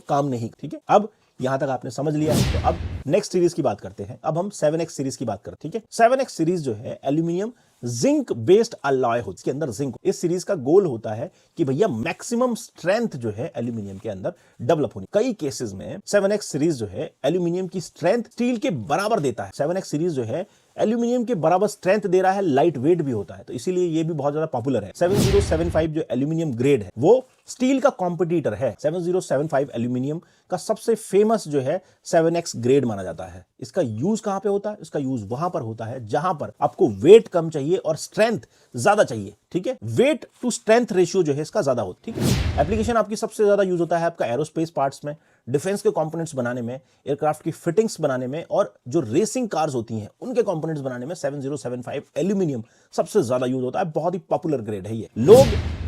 काम नहीं। ठीक है, अब यहां तक आपने समझ लिया है, तो अब नेक्स्ट सीरीज की बात करते हैं। अब हम 7X सीरीज की बात करते हैं। ठीक है, 7X सीरीज जो है एल्यूमिनियम जिंक बेस्ड अलॉय होती है। इसके अंदर जिंक, इस सीरीज का गोल होता है कि भैया मैक्सिमम स्ट्रेंथ जो है एल्यूमिनियम के अंदर डेवलप होनी। कई केसेस में 7X सीरीज जो है एल्यूमिनियम की स्ट्रेंथ स्टील के बराबर देता है। 7X सीरीज जो है एल्यूमिनियम के बराबर स्ट्रेंथ दे रहा है, लाइट वेट भी होता है, तो इसीलिए ये भी बहुत ज्यादा पॉपुलर है। 7075 जो एल्यूमिनियम ग्रेड है वो स्टील का कॉम्पिटिटर है। 7075 एल्यूमिनियम का सबसे फेमस जो है 7X ग्रेड माना जाता है। इसका यूज कहां पे होता है? इसका यूज वहां पर होता है जहां पर आपको वेट कम चाहिए और स्ट्रेंथ ज्यादा चाहिए, ठीक है। वेट टू स्ट्रेंथ रेशियो जो है इसका ज्यादा होता है, ठीक है। एप्लीकेशन आपकी सबसे ज्यादा यूज होता है आपका एरोस्पेस पार्ट्स में, डिफेंस के कंपोनेंट्स बनाने में, एयरक्राफ्ट की फिटिंग्स बनाने में, और जो रेसिंग कार्स होती हैं उनके कंपोनेंट्स बनाने में 7075 एल्यूमिनियम सबसे ज्यादा यूज होता है। बहुत ही पॉपुलर ग्रेड है ये। लोग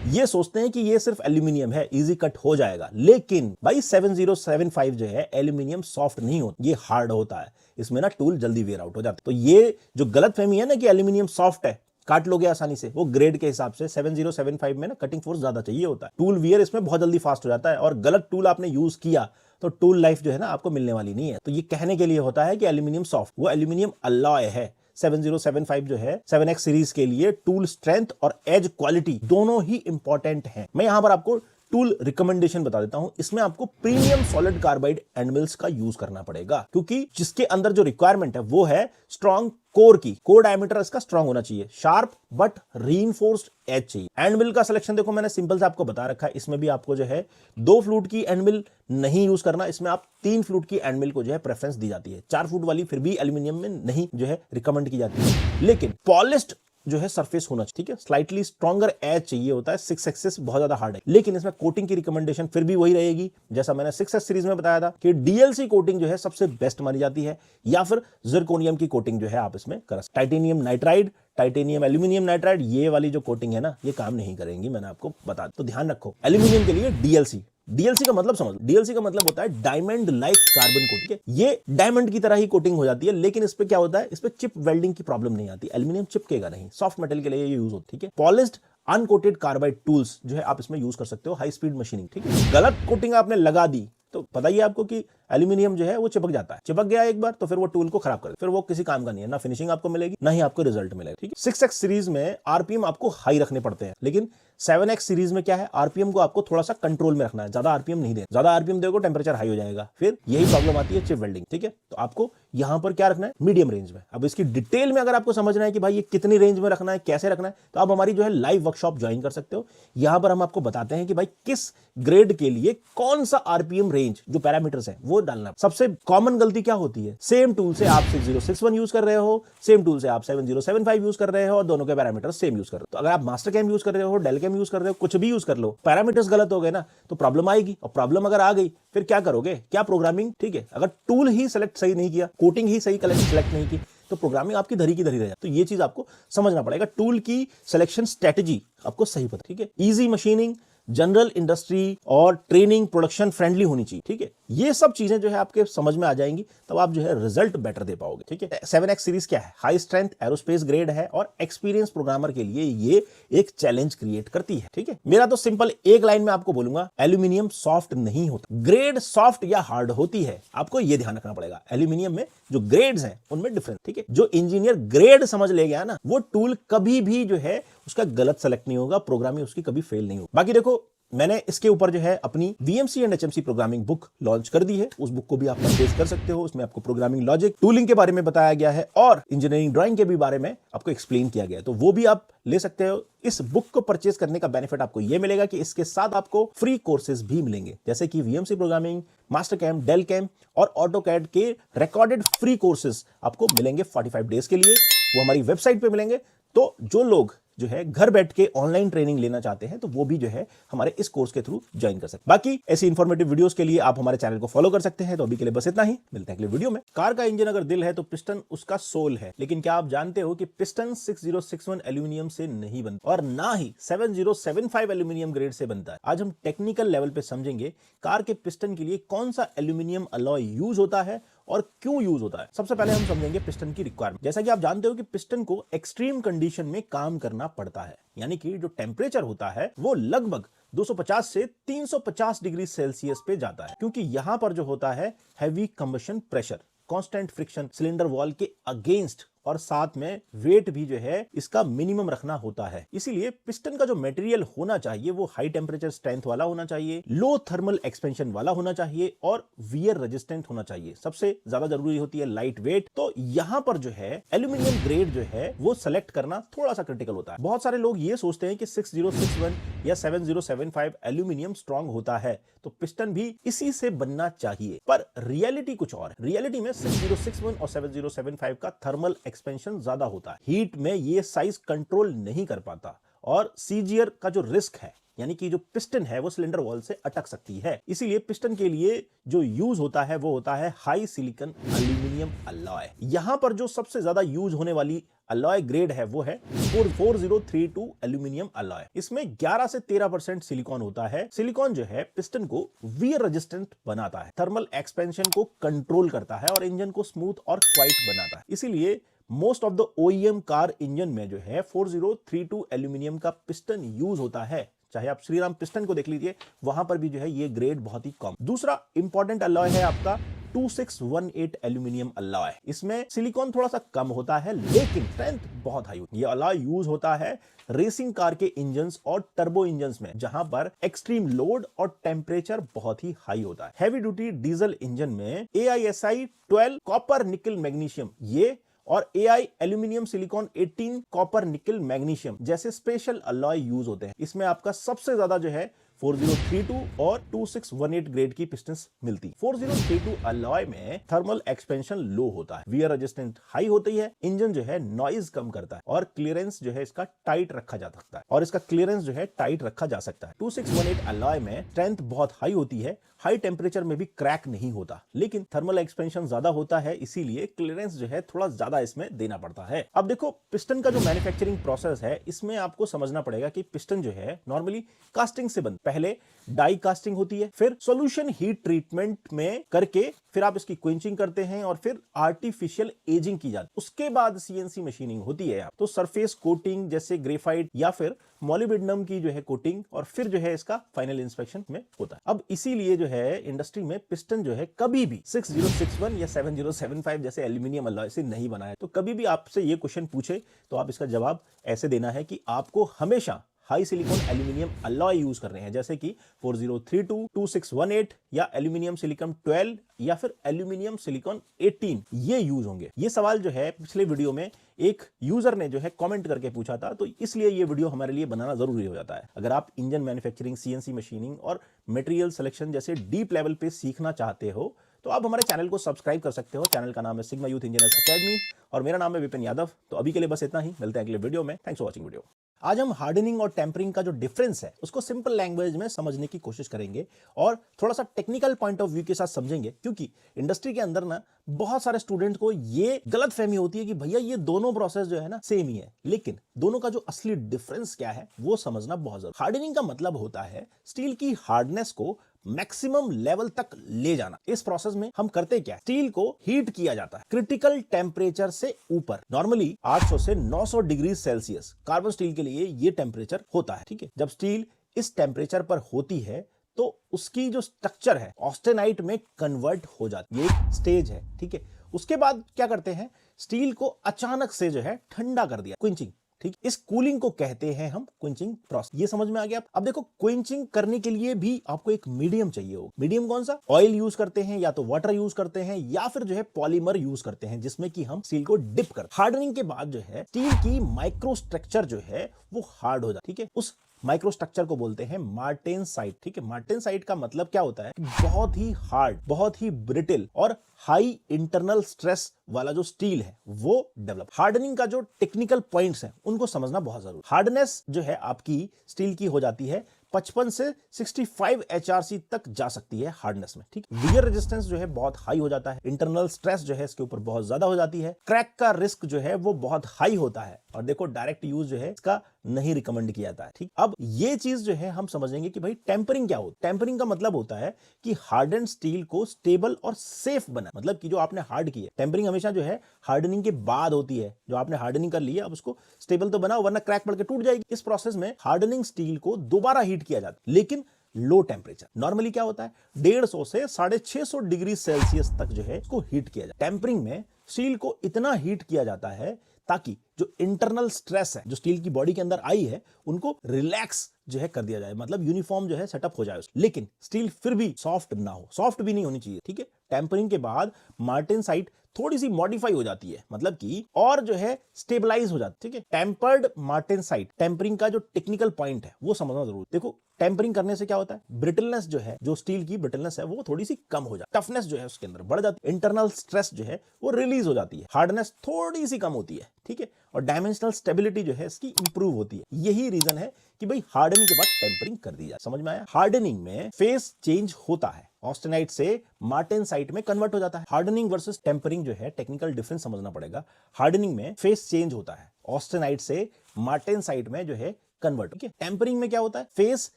ये सोचते हैं कि ये सिर्फ एल्यूमिनियम है, इजी कट हो जाएगा, लेकिन भाई 7075 जो है एल्यूमिनियम सॉफ्ट नहीं होता, ये हार्ड होता है। इसमें ना टूल जल्दी वेयर आउट हो जाता है। तो ये जो गलतफहमी है ना कि एल्यूमिनियम सॉफ्ट है, काट लोगे आसानी से, वो ग्रेड के हिसाब से 7075 में ना कटिंग फोर्स ज्यादा चाहिए होता है। टूल वियर इसमें बहुत जल्दी फास्ट हो जाता है, और गलत टूल आपने यूज किया तो टूल लाइफ जो है ना आपको मिलने वाली नहीं है। तो ये कहने के लिए होता है कि एल्यूमिनियम सॉफ्ट, वो एल्यूमिनियम अलॉय है। 7075 जो है 7X सीरीज के लिए टूल स्ट्रेंथ और एज क्वालिटी दोनों ही इंपॉर्टेंट हैं। मैं यहां पर आपको टूल रिकमेंडेशन बता देता हूं। इसमें आपको प्रीमियम सॉलिड कार्बाइड एनिमल्स का यूज करना पड़ेगा, क्योंकि जिसके अंदर जो रिक्वायरमेंट है वो है स्ट्रॉन्ग कोर की। कोर डायमीटर इसका स्ट्रॉन्ग होना चाहिए, शार्प बट रीइंफोर्स्ड एज चाहिए। एंडमिल का सिलेक्शन देखो मैंने सिंपल से आपको बता रखा है। इसमें भी आपको जो है 2 फ्लूट की एंडमिल नहीं यूज करना, इसमें आप 3 फ्लूट की एंडमिल को जो है प्रेफरेंस दी जाती है। 4 फ्लूट वाली फिर भी एल्यूमिनियम में नहीं जो है रिकमेंड की जाती है, लेकिन पॉलिश्ड जो है सरफेस होना चाहिए, ठीक है। स्लाइटली स्ट्रॉन्गर एज चाहिए होता है। 6 बहुत ज्यादा हार्ड है, लेकिन इसमें कोटिंग की रिकमेंडेशन फिर भी वही रहेगी जैसा मैंने 6S सीरीज में बताया था कि डीएलसी कोटिंग जो है सबसे बेस्ट मानी जाती है, या फिर जिरकोनियम की कोटिंग जो है आप इसमें कर सकते। Titanium nitride, titanium aluminium nitride, ये वाली जो कोटिंग है ना ये काम नहीं करेंगी, मैंने आपको बता। तो ध्यान रखो एल्यूमिनियम के लिए डीएलसी। डीएलसी का मतलब समझ, डीएलसी का मतलब होता है डायमंड लाइक कार्बन कोटिंग। ये डायमंड की तरह ही कोटिंग हो जाती है, लेकिन इस पे क्या होता है, इस पे चिप वेल्डिंग की प्रॉब्लम नहीं आती। एल्यूमिनियम चिपकेगा नहीं, सॉफ्ट मेटल के लिए ये यूज होता है, ठीक है। पॉलिश्ड अनकोटेड कार्बाइड टूल्स जो है आप इसमें यूज कर सकते हो, हाई स्पीड मशीनिंग, ठीक है। गलत कोटिंग आपने लगा दी तो पता ही है आपको कि एल्यूमिनियम जो है वो चिपक जाता है। चिपक गया एक बार तो फिर वो टूल को खराब कर दे, फिर वो किसी काम का नहीं है, ना फिनिशिंग आपको मिलेगी ना ही आपको रिजल्ट मिलेगा, ठीक है। 6X सीरीज में आरपीएम आपको हाई रखने पड़ते हैं, लेकिन 7X सीरीज में क्या है, आरपीएम को आपको थोड़ा सा कंट्रोल में रखना है। ज्यादा आरपीएम नहीं दे, ज्यादा आरपीएम देखो टेंपरेचर हाई हो जाएगा, फिर यही प्रॉब्लम आती है चिप वेल्डिंग, ठीक है। तो आपको यहां पर क्या रखना है, मीडियम रेंज में। अब इसकी डिटेल में अगर आपको समझना है कि भाई ये कितनी रेंज में रखना है, कैसे रखना है, तो आप हमारी जो है लाइव वर्कशॉप ज्वाइन कर सकते हो। यहां पर हम आपको बताते हैं कि भाई किस ग्रेड के लिए कौन सा आरपीएम रेंज, जो पैरामीटर्स है वो डालना। सबसे कॉमन गलती क्या होती है, सेम टूल से आप 6061 यूज कर रहे हो, सेम टूल से आप 7075 यूज कर रहे हो, और दोनों के पैरामीटर सेम यूज कर रहे हो। तो अगर आप मास्टर कैम यूज कर रहे हो, डेल कैम यूज कर रहे हो, कुछ भी यूज कर लो, पैरामीटर्स गलत हो गए ना तो प्रॉब्लम आएगी। और प्रॉब्लम अगर आ गई फिर क्या करोगे, क्या प्रोग्रामिंग, ठीक है। अगर टूल ही सेलेक्ट सही नहीं किया, कोटिंग ही सही सेलेक्ट नहीं की, तो प्रोग्रामिंग आपकी धरी की धरी रह जाती। तो ये चीज आपको समझना पड़ेगा, टूल की सिलेक्शन स्ट्रेटेजी आपको सही पता, ठीक है। इजी मशीनिंग, जनरल इंडस्ट्री और ट्रेनिंग प्रोडक्शन फ्रेंडली होनी चाहिए, ठीक है। ये सब चीजें जो है आपके समझ में आ जाएंगी, तब आप जो है रिजल्ट बेटर दे पाओगे, ठीक है। 7X सीरीज क्या है, हाई स्ट्रेंथ एरोस्पेस ग्रेड है, और एक्सपीरियंस प्रोग्रामर के लिए ये एक चैलेंज क्रिएट करती है, ठीक है। मेरा तो सिंपल एक लाइन में आपको बोलूंगा, एल्यूमिनियम सॉफ्ट नहीं होता, ग्रेड सॉफ्ट या हार्ड होती है। आपको ये ध्यान रखना पड़ेगा, एल्यूमिनियम में जो ग्रेड्स हैं उनमें डिफरेंस, ठीक है। जो इंजीनियर ग्रेड समझ ले गया ना, वो टूल कभी भी जो है उसका गलत सेलेक्ट नहीं होगा, प्रोग्रामिंग उसकी कभी फेल नहीं होगी। बाकी देखो मैंने इसके ऊपर जो है अपनी VMC and HMC programming book launch कर दी है, उस बुक को भी आप परचेज कर सकते हो। उसमें आपको प्रोग्रामिंग लॉजिक, टूलिंग के बारे में बताया गया है, और इंजीनियरिंग ड्राइंग के भी बारे में आपको एक्सप्लेन किया गया है, तो वो भी आप ले सकते हो। इस बुक को परचेज करने का बेनिफिट आपको ये मिलेगा कि इसके साथ आपको फ्री कोर्सेज भी मिलेंगे, जैसे कि VMC programming, master cam, Delcam और ऑटोकैड के रिकॉर्डेड फ्री कोर्सेज आपको मिलेंगे 45 डेज के लिए। वो हमारी वेबसाइट पे मिलेंगे। तो जो लोग जो है घर बैठ के ऑनलाइन ट्रेनिंग लेना चाहते हैं तो वो भी जो है हमारे इस कोर्स के थ्रू ज्वाइन कर सकते हैं। बाकी ऐसी इंफॉर्मेटिव वीडियोस के लिए आप हमारे चैनल को फॉलो कर सकते हैं। तो अभी के लिए बस इतना ही, मिलते हैं अगले वीडियो में। कार का इंजन अगर दिल है तो पिस्टन उसका सोल है, लेकिन क्या आप जानते हो कि पिस्टन 6061 एल्यूमिनियम से नहीं बनता और ना ही 7075 एल्यूमिनियम ग्रेड से बनता है। आज हम टेक्निकल लेवल पे समझेंगे कार के पिस्टन के लिए कौन सा एल्यूमिनियम अलॉय यूज होता है और क्यों यूज होता है। सबसे पहले हम समझेंगे पिस्टन की रिक्वायरमेंट। जैसा कि आप जानते हो कि पिस्टन को एक्सट्रीम कंडीशन में काम करना पड़ता है, यानी कि जो टेम्परेचर होता है वो लगभग 250 से 350 डिग्री सेल्सियस पे जाता है, क्योंकि यहां पर जो होता है heavy combustion pressure, constant friction cylinder wall के अगेंस्ट और साथ में वेट भी जो है इसका मिनिमम रखना होता है। इसीलिए पिस्टन का जो मटेरियल होना चाहिए वो हाई टेम्परेचर स्ट्रेंथ वाला होना चाहिए, लो थर्मल एक्सपेंशन वाला होना चाहिए और वियर रेजिस्टेंट होना चाहिए। सबसे ज्यादा जरूरी होती है लाइट वेट। तो यहां पर जो है एल्यूमिनियम ग्रेड जो है वो सेलेक्ट करना थोड़ा सा क्रिटिकल होता है। बहुत सारे लोग ये सोचते हैं कि 6061 या 7075 एल्यूमिनियम स्ट्रांग होता है तो पिस्टन भी इसी से बनना चाहिए, पर रियलिटी कुछ और है। रियलिटी में 6061 और 7075 का थर्मल एक्सपेंशन ज्यादा होता है। हीट में ये साइज कंट्रोल नहीं कर पाता और सीजियर का जो रिस्क है, यानी कि जो पिस्टन है वो सिलेंडर वॉल से अटक सकती है। इसीलिए पिस्टन के लिए जो यूज होता है वो होता है हाई सिलिकॉन एल्यूमिनियम अलॉय। यहां पर जो सबसे ज्यादा यूज होने वाली अलॉय ग्रेड है वो है 4032 एल्यूमिनियम अलॉय। इसमें 11 से 13% सिलिकॉन होता है। सिलिकॉन जो है पिस्टन को वियर रेजिस्टेंट बनाता है, थर्मल एक्सपेंशन को कंट्रोल करता है और इंजन को स्मूथ और क्वाइट बनाता है। इसीलिए most of the OEM car engine में जो है 4032 एल्यूमिनियम का पिस्टन यूज होता है। चाहे आप श्रीराम पिस्टन को देख लीजिए, वहां पर भी जो है ये ग्रेड बहुत ही कम। दूसरा इंपॉर्टेंट अलॉय है आपका 2618 एल्यूमिनियम अलॉय। इसमें सिलिकॉन थोड़ा सा कम होता है लेकिन स्ट्रेंथ बहुत हाई होती है। ये अलॉय यूज होता है रेसिंग कार के इंजन्स और टर्बो इंजन्स में, जहां पर एक्सट्रीम लोड और टेम्परेचर बहुत ही हाई होता है। हैवी ड्यूटी डीजल इंजन में AISI 12 कॉपर निकल मैग्नीशियम ये और AI aluminium silicon 18 copper nickel magnesium जैसे स्पेशल अलॉय यूज होते हैं। इसमें आपका सबसे ज्यादा जो है 4032 और 2618 ग्रेड की पिस्टन्स मिलती है। 4032 अलॉय में थर्मल एक्सपेंशन लो होता है, वियर रेजिस्टेंट हाई होती है, इंजन जो है नॉइज कम करता है और क्लियरेंस जो है इसका टाइट रखा जा सकता है, और इसका क्लियरेंस जो है टाइट रखा जा सकता है। 2618 अलॉय में स्ट्रेंथ बहुत हाई होती है, हाई टेम्परेचर में भी क्रैक नहीं होता, लेकिन थर्मल एक्सपेंशन ज्यादा होता है, इसीलिए क्लियरेंस जो है थोड़ा ज्यादा इसमें देना पड़ता है। अब देखो पिस्टन का जो मैन्युफैक्चरिंग प्रोसेस है इसमें आपको समझना पड़ेगा कि पिस्टन जो है नॉर्मली कास्टिंग से बनता है। पहले डाई कास्टिंग होती है, फिर सॉल्यूशन हीट ट्रीटमेंट में करके फिर आप इसकी क्विंचिंग करते हैं और फिर आर्टिफिशियल एजिंग की जाती है। उसके बाद CNC मशीनिंग होती है। तो सरफेस कोटिंग जैसे ग्रेफाइट या फिर मॉलिब्डेनम की जो है कोटिंग, और फिर जो है इसका फाइनल इंस्पेक्शन में होता है। अब इसीलिए जो है इंडस्ट्री में पिस्टन जो है कभी भी 6061 या 7075 जैसे एल्यूमिनियम अलॉय से नहीं बना है। तो कभी भी आपसे ये क्वेश्चन पूछे तो आप इसका जवाब ऐसे देना है कि आपको हमेशा high silicon aluminium alloy use कर रहे हैं, जैसे कि 4032, 2618 या एल्यूमिनियम सिलिकॉन 12 या फिर एल्यूमिनियम सिलिकॉन 18 ये यूज होंगे। ये सवाल जो है पिछले वीडियो में एक यूजर ने जो है कमेंट करके पूछा था, तो इसलिए ये वीडियो हमारे लिए बनाना जरूरी हो जाता है। अगर आप इंजन मैन्युफैक्चरिंग, CNC मशीनिंग और मटेरियल सिलेक्शन जैसे डीप लेवल पे सीखना चाहते हो तो आप हमारे चैनल को सब्सक्राइब कर सकते हो। चैनल का नाम है सिग्मा यूथ इंजीनियर्स अकेडमी और मेरा नाम है विपिन यादव। तो अभी के लिए बस इतना ही, मिलते हैं अगले वीडियो में। Thanks for watching video. आज हम हार्डनिंग और टेम्परिंग का जो डिफरेंस है उसको सिंपल लैंग्वेज में समझने की कोशिश करेंगे और थोड़ा सा टेक्निकल पॉइंट ऑफ व्यू के साथ समझेंगे, क्योंकि इंडस्ट्री के अंदर ना बहुत सारे स्टूडेंट को ये गलत फहमी होती है कि भैया ये दोनों प्रोसेस जो है ना सेम ही है, लेकिन दोनों का जो असली डिफरेंस क्या है वो समझना बहुत जरूरी। हार्डनिंग का मतलब होता है स्टील की हार्डनेस को मैक्सिमम लेवल तक ले जाना। इस प्रोसेस में हम करते क्या है, स्टील को हीट किया जाता है क्रिटिकल टेम्परेचर से ऊपर। नॉर्मली 800 से 900 डिग्री सेल्सियस कार्बन स्टील के लिए ये टेम्परेचर होता है। ठीक है, जब स्टील इस टेम्परेचर पर होती है तो उसकी जो स्ट्रक्चर है ऑस्टेनाइट में कन्वर्ट हो जाती है। ये एक स्टेज है। ठीक है, उसके बाद क्या करते हैं, स्टील को अचानक से जो है ठंडा कर दिया, क्विंचिंग। ठीक, इस कूलिंग को कहते हैं हम क्विंचिंग प्रोसेस। ये समझ में आ गया। अब देखो क्विंचिंग करने के लिए भी आपको एक मीडियम चाहिए हो। मीडियम कौन सा? ऑयल यूज करते हैं, या तो वाटर यूज करते हैं, या फिर जो है पॉलीमर यूज करते हैं जिसमें कि हम स्टील को डिप कर। हार्डनिंग के बाद जो है स्टील की माइक्रो स्ट्रक्चर जो है वो हार्ड हो जाती है। ठीक है, उस माइक्रो स्ट्रक्चर को बोलते हैं मार्टेनसाइट। ठीक है, मार्टेनसाइट का मतलब क्या होता है कि बहुत ही हार्ड, बहुत ही ब्रिटिल और हाई इंटरनल स्ट्रेस वाला जो स्टील है वो डेवलप। हार्डनिंग का जो टेक्निकल पॉइंट्स हैं उनको समझना बहुत जरूरी। हार्डनेस जो है आपकी स्टील की हो जाती है 55 से 65 HRC तक जा सकती है हार्डनेस में। ठीक, वियर रेजिस्टेंस जो है बहुत हाई हो जाता है, इंटरनल स्ट्रेस जो है इसके ऊपर बहुत ज्यादा हो जाती है, क्रैक का रिस्क जो है वो बहुत हाई होता है, और देखो डायरेक्ट यूज जो है इसका नहीं रिकमेंड किया जाता है। ठीक, अब ये चीज जो है हम समझेंगे कि भाई टेम्परिंग क्या होता है। टेम्परिंग का मतलब होता है कि हार्डन स्टील को स्टेबल और सेफ बना, मतलब कि जो आपने हार्ड किया। टेम्परिंग हमेशा जो है हार्डनिंग के बाद होती है। जो आपने हार्डनिंग कर लिया अब उसको स्टेबल तो बनाओ, वरना क्रैक पड़ के टूट जाएगी। इस प्रोसेस में हार्डनिंग स्टील को दोबारा हीट किया जाता है, लेकिन लो टेम्परेचर। नॉर्मली क्या होता है 150 से 650 डिग्री सेल्सियस तक जो है इसको हीट किया जाता है। टेम्परिंग में स्टील को इतना हीट किया जाता है ताकि जो इंटरनल स्ट्रेस है जो स्टील की बॉडी के अंदर आई है उनको रिलैक्स जो है कर दिया जाए, मतलब यूनिफॉर्म जो है सेटअप हो जाए। लेकिन स्टील फिर भी सॉफ्ट ना हो, सॉफ्ट भी नहीं होनी चाहिए, ठीक है। टेम्परिंग के बाद मार्टेनसाइट थोड़ी सी मॉडिफाई हो जाती है, मतलब कि और जो है स्टेबलाइज हो जाती है, ठीक है। टेम्पर्ड मार्टेनसाइट टेम्परिंग का जो टेक्निकल पॉइंट है वो समझना जरूरी। देखो टेम्परिंग करने से क्या होता है, ब्रिटलनेस जो है, जो स्टील की ब्रिटलनेस है वो थोड़ी सी कम हो जाती है, टफनेस जो है उसके अंदर बढ़ जाती है, इंटरनल स्ट्रेस जो है वो रिलीज हो जाती है, हार्डनेस थोड़ी सी कम होती है, ठीक है, और डायमेंशनल स्टेबिलिटी जो है इसकी इंप्रूव होती है। यही रीजन है कि भाई हार्डनिंग के बाद टेम्परिंग कर दी जाए। समझ में आया? हार्डनिंग में फेस चेंज होता है, ऑस्टेनाइट से मार्टेनसाइट में कन्वर्ट हो जाता है। हार्डनिंग वर्सेस टेम्परिंग जो है टेक्निकल डिफरेंस समझना पड़ेगा। हार्डनिंग में फेस चेंज होता है, ऑस्टेनाइट से मार्टेनसाइट में जो है कन्वर्ट, ठीक है। टेम्परिंग में क्या होता है, फेस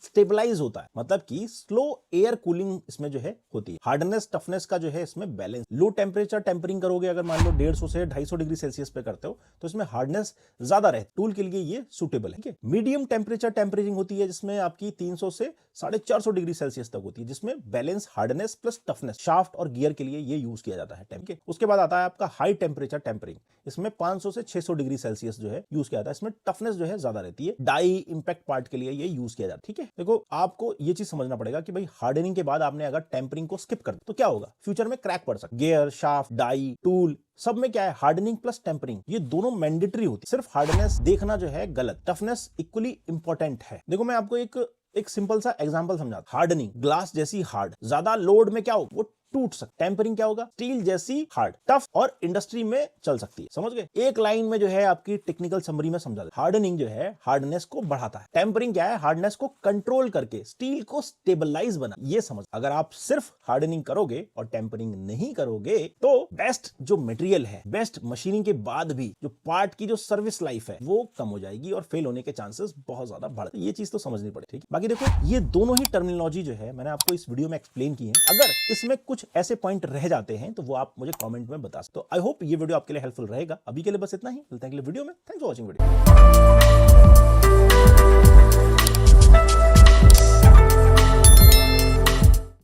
स्टेबलाइज होता है, मतलब कि स्लो एयर कूलिंग इसमें जो है होती है। हार्डनेस टफनेस का जो है इसमें बैलेंस। लो टेम्परेचर टेम्परिंग करोगे, अगर मान लो 150 से 250 डिग्री सेल्सियस पे करते हो तो इसमें हार्डनेस ज्यादा रहती है, टूल के लिए ये सुटेबल है, ठीक है। मीडियम टेम्परेचर टेम्परिंग होती है जिसमें आपकी 300 से 450 डिग्री सेल्सियस तक होती है, जिसमें balance hardness plus toughness, shaft और गियर के लिए ये यूज किया जाता है, ठीक है। उसके बाद आता है आपका हाई टेम्परेचर टेम्परिंग, इसमें 500 से 600 डिग्री सेल्सियस जो है यूज किया जाता है, इसमें टफनेस जो है ज्यादा रहती है, डाई इंपैक्ट पार्ट के लिए ये यूज किया जाता है, ठीक है। देखो आपको ये चीज समझना पड़ेगा कि भाई हार्डनिंग के बाद आपने अगर टेम्परिंग को स्किप कर दिया तो क्या होगा, फ्यूचर में क्रैक पड़ सकता है। गियर, शाफ्ट, डाई, टूल सब में क्या है, हार्डनिंग प्लस टेम्परिंग ये दोनों मैंडेटरी होती है। सिर्फ हार्डनेस देखना जो है गलत, टफनेस इक्वली इंपॉर्टेंट है। देखो मैं आपको एक सिंपल सा एग्जांपल समझाता। हार्डनिंग ग्लास जैसी हार्ड, ज्यादा लोड में क्या हो वो टूट सकता। टेम्परिंग क्या होगा, स्टील जैसी हार्ड, टफ और इंडस्ट्री में चल सकती है। समझ गए? एक लाइन में जो है आपकी टेक्निकल समरी में समझा दे। हार्डनिंग जो है हार्डनेस को बढ़ाता है, टेम्परिंग क्या है, हार्डनेस को कंट्रोल करके स्टील को स्टेबलाइज बना। ये समझ, अगर आप सिर्फ हार्डनिंग करोगे और टेम्परिंग नहीं करोगे तो बेस्ट जो मटेरियल है, बेस्ट मशीनिंग के बाद भी जो पार्ट की जो सर्विस लाइफ है वो कम हो जाएगी और फेल होने के चांसेस बहुत ज्यादा बढ़। ये चीज तो समझनी पड़े, ठीक है। बाकी देखो ये दोनों ही टर्मिनोलॉजी जो है मैंने आपको इस वीडियो में एक्सप्लेन की है। अगर इसमें कुछ ऐसे पॉइंट रह जाते हैं तो वो आप मुझे कमेंट में बता सकते हो। आई होप ये वीडियो आपके लिए हेल्पफुल रहेगा। अभी के लिए बस इतना ही, मिलते हैं अगले वीडियो में। Thanks for watching video.